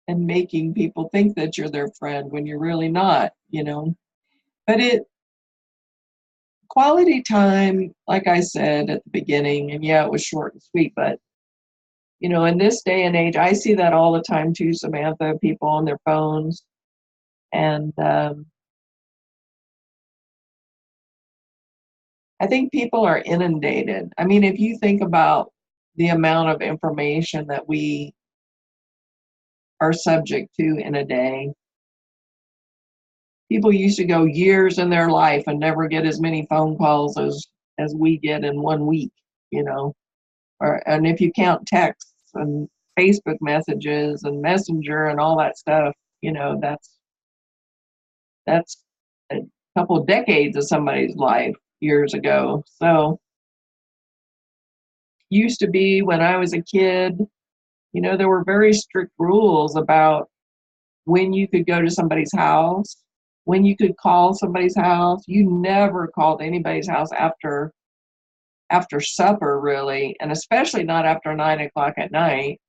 making people think that you're their friend when you're really not, you know. But quality time, like I said at the beginning, and yeah, it was short and sweet, but you know, in this day and age, I see that all the time too, Samantha, people on their phones. And I think people are inundated. I mean, if you think about the amount of information that we are subject to in a day, people used to go years in their life and never get as many phone calls as we get in 1 week, you know. And if you count texts and Facebook messages and Messenger and all that stuff, you know, that's a couple of decades of somebody's life years ago. So used to be when I was a kid, you know, there were very strict rules about when you could go to somebody's house, when you could call somebody's house. You never called anybody's house after supper, really, and especially not after 9 o'clock at night.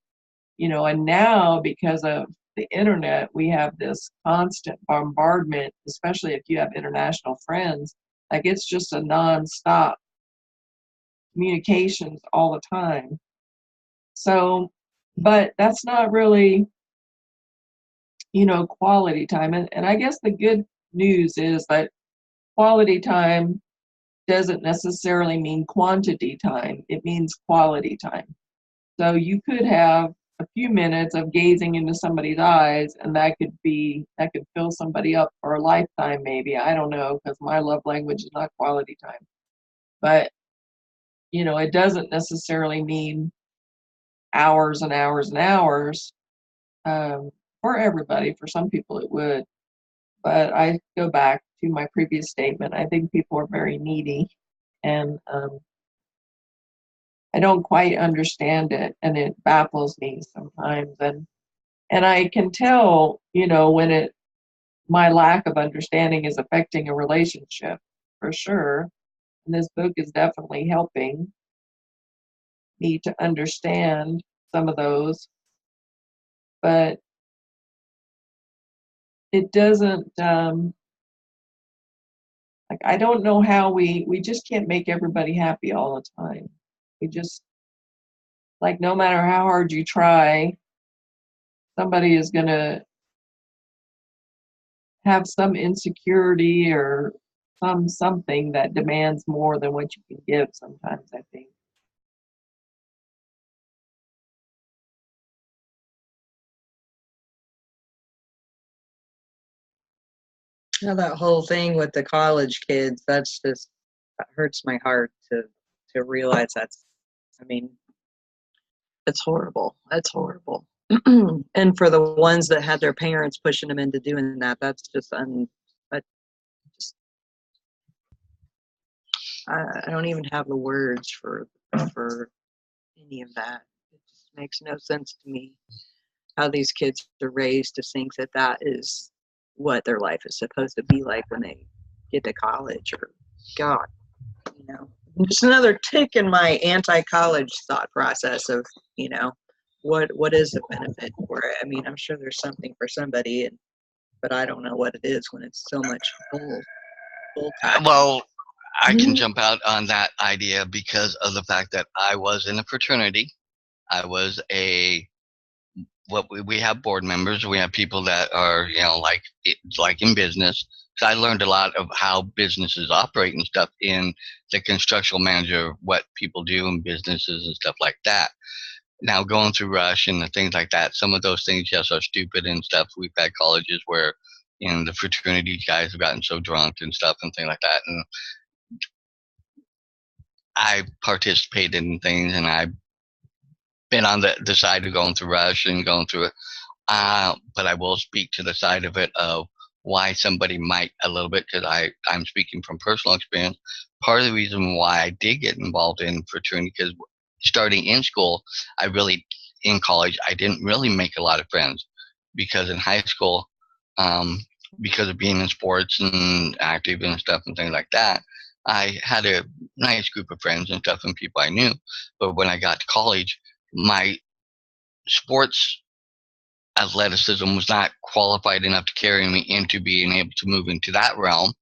You know, and now because of the internet, we have this constant bombardment, especially if you have international friends. Like it's just a nonstop communications all the time. So, but that's not really, you know, quality time. And I guess the good news is that quality time doesn't necessarily mean quantity time, it means quality time. So you could have a few minutes of gazing into somebody's eyes, and that could fill somebody up for a lifetime, maybe. I don't know, because my love language is not quality time. But, you know, it doesn't necessarily mean hours and hours and hours for everybody. For some people, it would. But I go back to my previous statement. I think people are very needy, and I don't quite understand it, and it baffles me sometimes. And I can tell, you know, when my lack of understanding is affecting a relationship, for sure. And this book is definitely helping me to understand some of those, but it doesn't Like, I don't know how we just can't make everybody happy all the time. We just, like, no matter how hard you try, somebody is going to have some insecurity or something that demands more than what you can give sometimes, I think. Now, that whole thing with the college kids, that hurts my heart to realize I mean, it's horrible. That's horrible. And for the ones that had their parents pushing them into doing that, that's just I don't even have the words for any of that. It just makes no sense to me how these kids are raised to think that that is what their life is supposed to be like when they get to college. Or God, just another tick in my anti-college thought process of, what is the benefit for it? I mean, I'm sure there's something for somebody, but I don't know what it is when it's so much bull crap. Well, I can jump out on that idea because of the fact that I was in a fraternity. I was we have board members. We have people that are, like in business. So I learned a lot of how businesses operate and stuff in the construction manager, what people do in businesses and stuff like that. Now going through Rush and the things like that, some of those things, yes, are stupid and stuff. We've had colleges where, the fraternity guys have gotten so drunk and stuff and things like that. And I participated in things, and I've been on the side of going through Rush and going through it. But I will speak to the side of it of why somebody might a little bit, because I'm speaking from personal experience. Part of the reason why I did get involved in fraternity, because starting in school, in college, I didn't really make a lot of friends, because in high school, because of being in sports and active and stuff and things like that, I had a nice group of friends and stuff and people I knew. But when I got to college, my sports athleticism was not qualified enough to carry me into being able to move into that realm.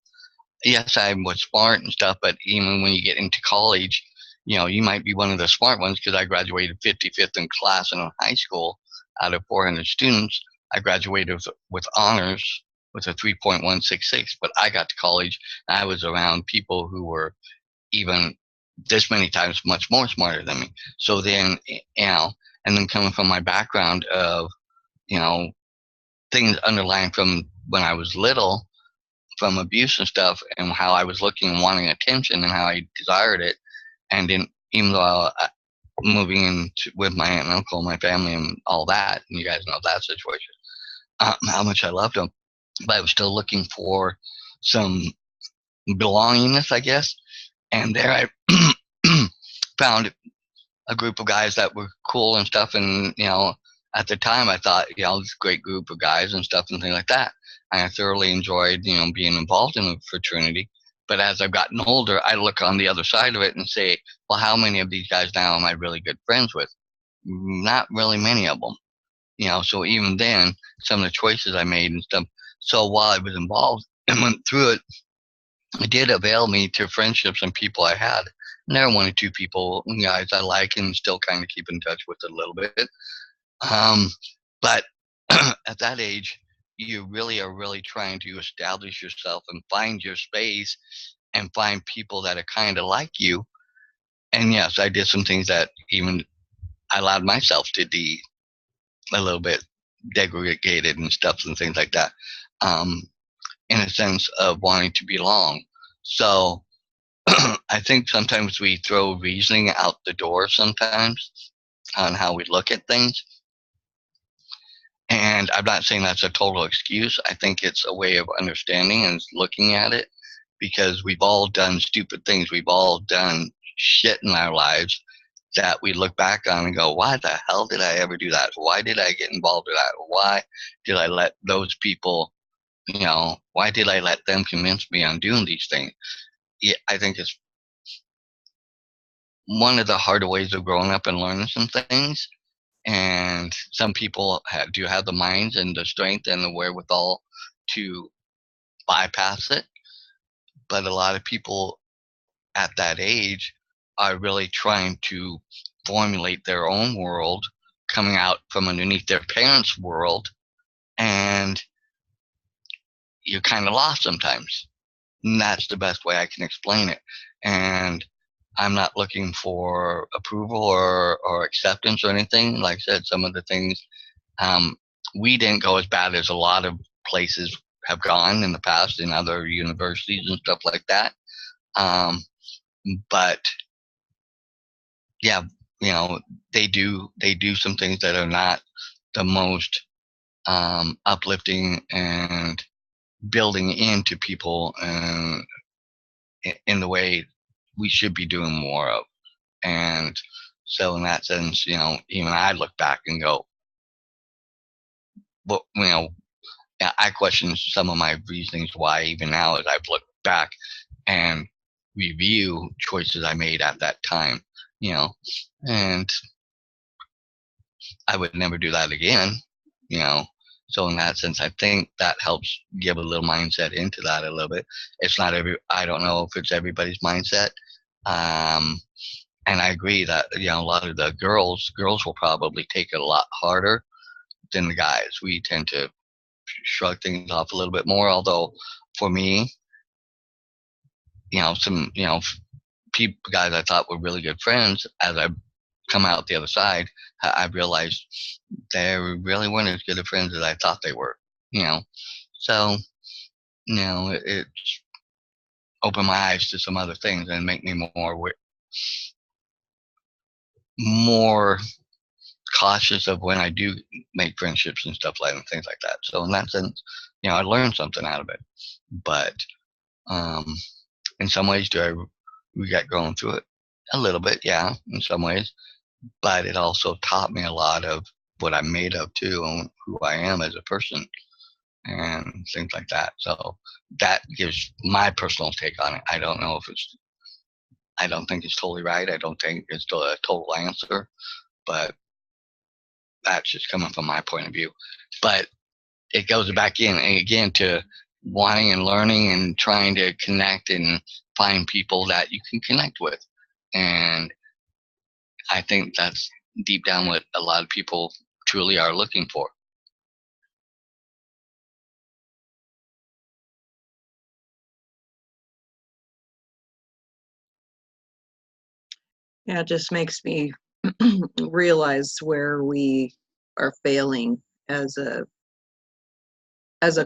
Yes, I was smart and stuff, but even when you get into college, you might be one of the smart ones, because I graduated 55th in class in high school out of 400 students. I graduated with honors with a 3.166, but I got to college and I was around people who were even this many times much more smarter than me. So then, and then coming from my background of, things underlying from when I was little, from abuse and stuff, and how I was looking and wanting attention and how I desired it. And then, even though moving in with my aunt and uncle, my family, and all that, and you guys know that situation, how much I loved them, but I was still looking for some belongingness, I guess. And there I found a group of guys that were cool and stuff. And, at the time I thought, this great group of guys and stuff and things like that. And I thoroughly enjoyed, being involved in a fraternity. But as I've gotten older, I look on the other side of it and say, well, how many of these guys now am I really good friends with? Not really many of them. So even then, some of the choices I made and stuff. So while I was involved and went through it, it did avail me to friendships and people I had. And there are one or two people, guys I like and still kind of keep in touch with a little bit. But at that age, you really are trying to establish yourself and find your space and find people that are kind of like you. And yes, I did some things that even I allowed myself to be a little bit degraded and stuff and things like that, in a sense of wanting to belong. So I think sometimes we throw reasoning out the door sometimes on how we look at things. And I'm not saying that's a total excuse. I think it's a way of understanding and looking at it, because we've all done stupid things. We've all done shit in our lives that we look back on and go, why the hell did I ever do that? Why did I get involved in that? Why did I let those people, why did I let them convince me on doing these things? Yeah, I think it's one of the harder ways of growing up and learning some things. And some people do have the minds and the strength and the wherewithal to bypass it. but a lot of people at that age are really trying to formulate their own world coming out from underneath their parents' world, and you're kind of lost sometimes. And that's the best way I can explain it. And I'm not looking for approval or acceptance or anything. Like I said, some of the things we didn't go as bad as a lot of places have gone in the past in other universities and stuff like that. But yeah, they do some things that are not the most uplifting and building into people and in the way we should be doing more of. And so in that sense, even I look back and go, well, I question some of my reasonings why even now as I've looked back and review choices I made at that time, and I would never do that again, you know. So in that sense, I think that helps give a little mindset into that a little bit. It's not I don't know if it's everybody's mindset. Um, and I agree that, a lot of the girls will probably take it a lot harder than the guys. We tend to shrug things off a little bit more. Although for me, some, people, guys I thought were really good friends, as I come out the other side, I realized they really weren't as good of friends as I thought they were. So it's opened my eyes to some other things and make me more cautious of when I do make friendships and stuff like and things like that. So in that sense, I learned something out of it. But um, in some ways, do I regret going through it? A little bit, yeah, in some ways. But it also taught me a lot of what I'm made of too, and who I am as a person, and things like that. So that gives my personal take on it. I don't know if I don't think it's totally right. I don't think it's still a total answer, but that's just coming from my point of view. But it goes back in again to wanting and learning and trying to connect and find people that you can connect with. And I think that's deep down what a lot of people truly are looking for. Yeah, it just makes me realize where we are failing as a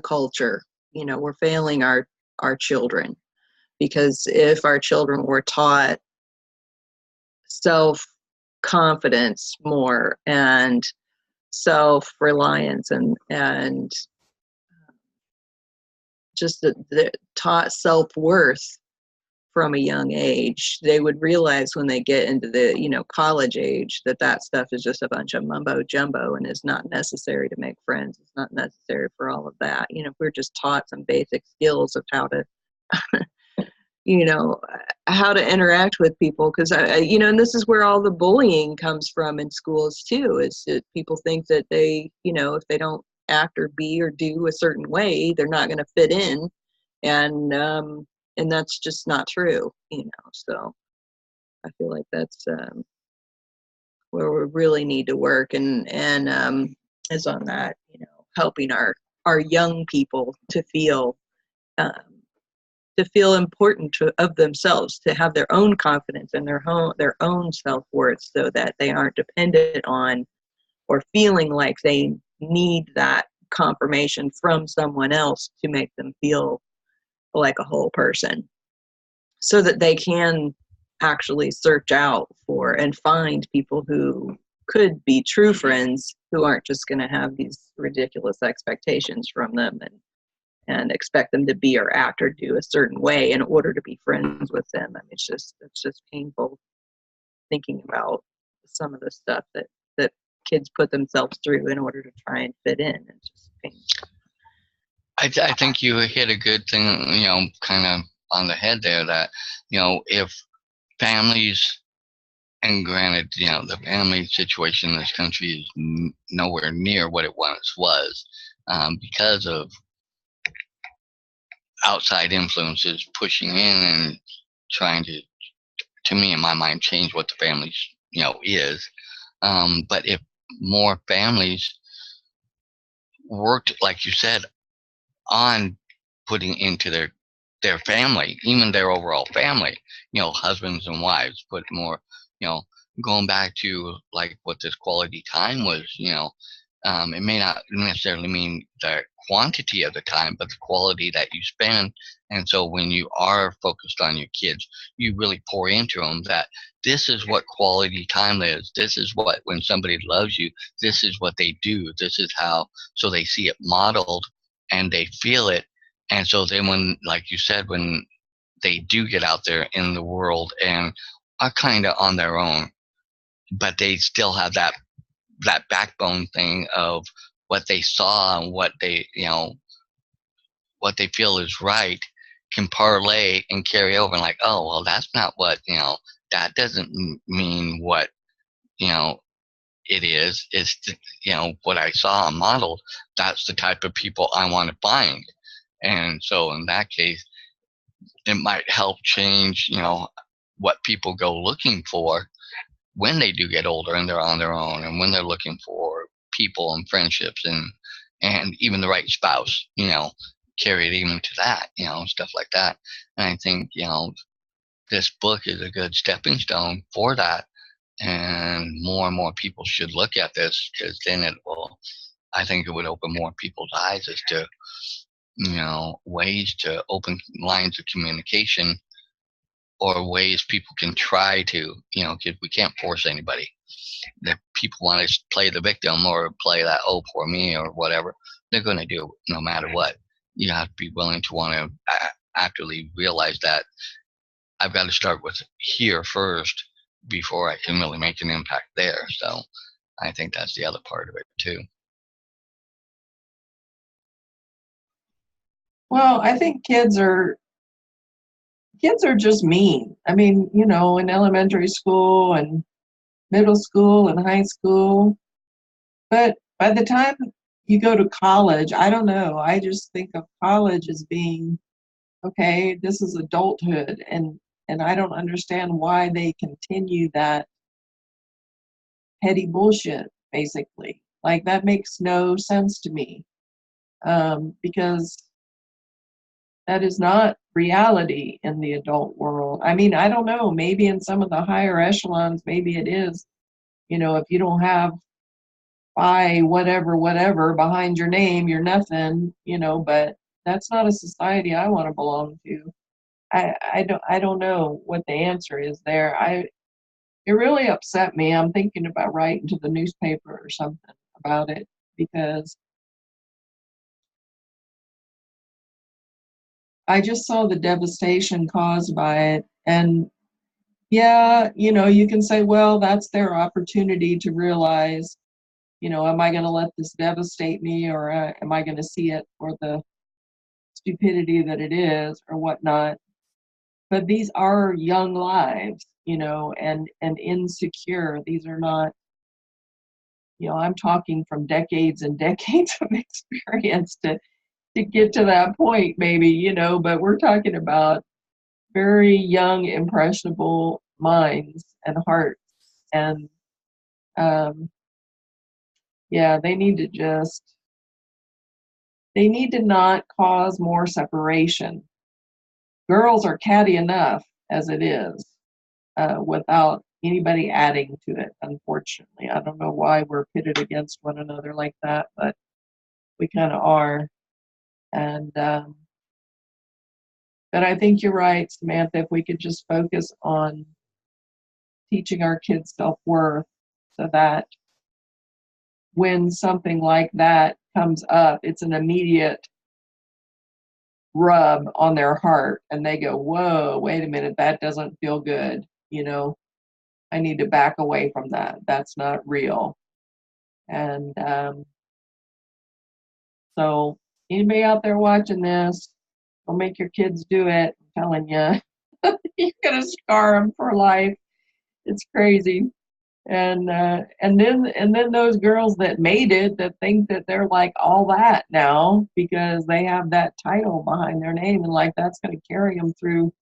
culture. We're failing our children, because if our children were taught self confidence more and self reliance and just the taught self worth from a young age, they would realize when they get into the college age that stuff is just a bunch of mumbo jumbo and is not necessary to make friends. It's not necessary for all of that. If we're just taught some basic skills of how to how to interact with people, because and this is where all the bullying comes from in schools too, is that people think that they if they don't act or be or do a certain way, they're not going to fit in, and that's just not true. So I feel like that's where we really need to work, and is on that, helping our young people to feel um, important of themselves, to have their own confidence and their own self-worth, so that they aren't dependent on or feeling like they need that confirmation from someone else to make them feel like a whole person, so that they can actually search out for and find people who could be true friends, who aren't just going to have these ridiculous expectations from them and expect them to be or act or do a certain way in order to be friends with them. I mean, it's just painful thinking about some of the stuff that kids put themselves through in order to try and fit in. It's just painful. I think you hit a good thing, kind of on the head there, that, if families, and granted, the family situation in this country is nowhere near what it once was, because of outside influences pushing in and trying to me, in my mind, change what the family, is. But if more families worked, like you said, on putting into their family, even their overall family, husbands and wives, put more, you know, going back to like what this quality time was, it may not necessarily mean the quantity of the time, but the quality that you spend. And so when you are focused on your kids, you really pour into them that this is what quality time is. This is what, when somebody loves you, this is what they do. This is how, so they see it modeled and they feel it. And so then when, like you said, when they do get out there in the world and are kind of on their own, but they still have that backbone thing of what they saw and what they, what they feel is right, can parlay and carry over and like, oh, well, that's not what, that doesn't mean what, you know, it is. It's, what I saw modeled. That's the type of people I want to find. And so in that case, it might help change, what people go looking for when they do get older and they're on their own, and when they're looking for people and friendships and even the right spouse, carry it even to that, stuff like that. And I think, this book is a good stepping stone for that. And more people should look at this, because then it will, I think it would open more people's eyes as to, ways to open lines of communication, or ways people can try to, because we can't force anybody. If people want to play the victim or play that, oh, poor me or whatever, they're going to do it no matter what. You have to be willing to want to actively realize that I've got to start with here first before I can really make an impact there. So I think that's the other part of it too. Well, I think kids are just mean. I mean, in elementary school and middle school and high school. But by the time you go to college, I don't know. I just think of college as being, okay, this is adulthood, and I don't understand why they continue that petty bullshit, basically. Like, that makes no sense to me, because that is not reality in the adult world. I mean, I don't know, maybe in some of the higher echelons, maybe it is, if you don't have by whatever behind your name, you're nothing, but that's not a society I want to belong to. I don't know what the answer is there. It really upset me. I'm thinking about writing to the newspaper or something about it, because I just saw the devastation caused by it. And yeah, you can say, well, that's their opportunity to realize, am I going to let this devastate me, or am I going to see it for the stupidity that it is, or whatnot? But these are young lives, and insecure. These are not, I'm talking from decades and decades of experience to get to that point, maybe, but we're talking about very young, impressionable minds and hearts. And yeah, they need to not cause more separation. Girls are catty enough as it is, without anybody adding to it, unfortunately. I don't know why we're pitted against one another like that, but we kind of are. And but I think you're right, Samantha, if we could just focus on teaching our kids self-worth, so that when something like that comes up, it's an immediate rub on their heart, and they go, whoa, wait a minute, that doesn't feel good. I need to back away from that. That's not real. And so anybody out there watching this, don't make your kids do it. I'm telling you, you're going to scar them for life. It's crazy. And then those girls that made it, that think that they're like all that now because they have that title behind their name, and like that's going to carry them through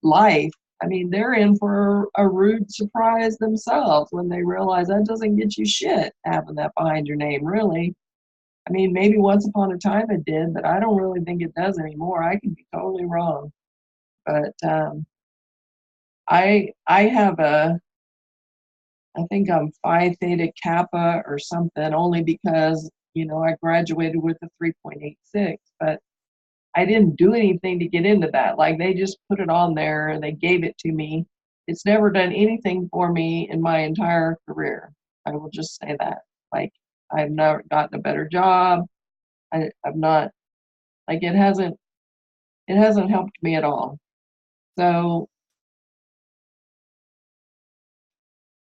life. I mean, they're in for a rude surprise themselves when they realize that doesn't get you shit, having that behind your name, really. I mean, maybe once upon a time it did, but I don't really think it does anymore. I could be totally wrong. But I have I think I'm Phi Theta Kappa or something, only because, I graduated with a 3.86, but I didn't do anything to get into that. Like, they just put it on there and they gave it to me. It's never done anything for me in my entire career. I will just say that. Like, I've never gotten a better job. I've not, like, it hasn't helped me at all. So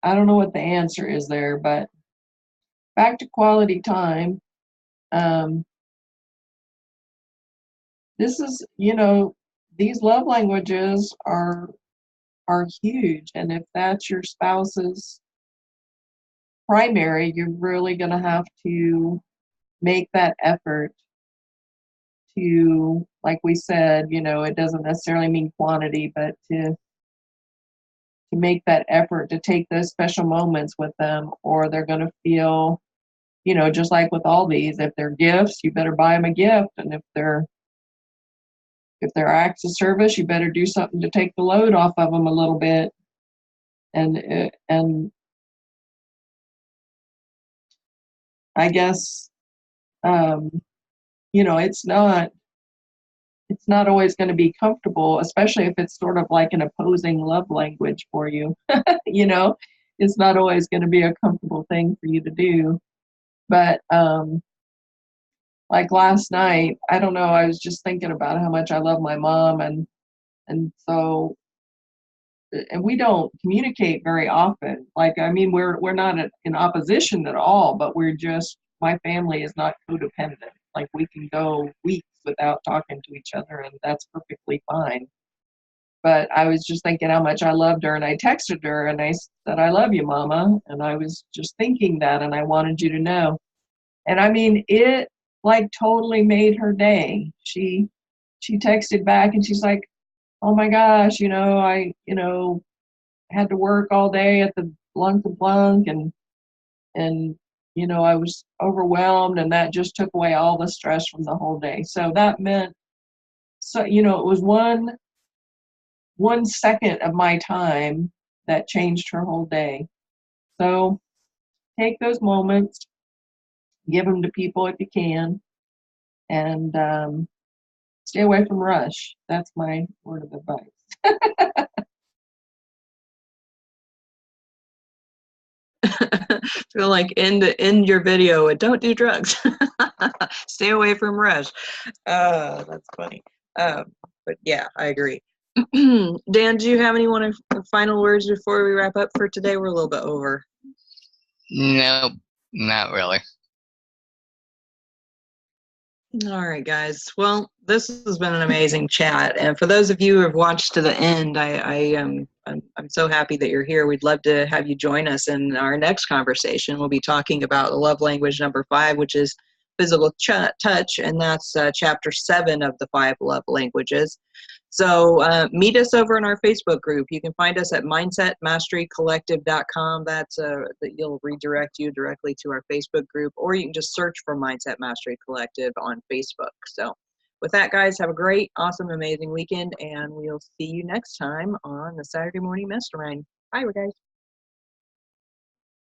I don't know what the answer is there, but back to quality time. This is, these love languages are huge, and if that's your spouse's primary, you're really going to have to make that effort to, like we said, it doesn't necessarily mean quantity, but to make that effort to take those special moments with them, or they're going to feel, just like with all these, if they're gifts, you better buy them a gift, and if they're acts of service, you better do something to take the load off of them a little bit. And I guess, it's not always going to be comfortable, especially if it's sort of like an opposing love language for you. It's not always going to be a comfortable thing for you to do. But like last night, I don't know, I was just thinking about how much I love my mom, and so, and we don't communicate very often. Like, I mean, we're not in opposition at all, but my family is not codependent. Like, we can go weeks without talking to each other, and that's perfectly fine. But I was just thinking how much I loved her, and I texted her and I said, "I love you, Mama." And I was just thinking that, and I wanted you to know. And I mean, it like totally made her day. She texted back and she's like, "Oh my gosh, I, had to work all day at the Blanc de Blanc, and I was overwhelmed, and that just took away all the stress from the whole day." So that meant, it was one second of my time that changed her whole day. So take those moments, give them to people if you can, and stay away from rush. That's my word of advice. Feel like end your video and don't do drugs. Stay away from rush. That's funny. But yeah, I agree. Dan, do you have any final words before we wrap up for today? We're a little bit over. No, not really. All right, guys. Well, this has been an amazing chat, and for those of you who have watched to the end, I'm so happy that you're here. We'd love to have you join us in our next conversation. We'll be talking about love language number 5, which is physical touch, and that's chapter 7 of the 5 love languages. So meet us over in our Facebook group. You can find us at mindsetmasterycollective.com. That you'll redirect you directly to our Facebook group, or you can just search for Mindset Mastery Collective on Facebook. So with that, guys, have a great, awesome, amazing weekend, and we'll see you next time on the Saturday Morning Mastermind. Bye, guys.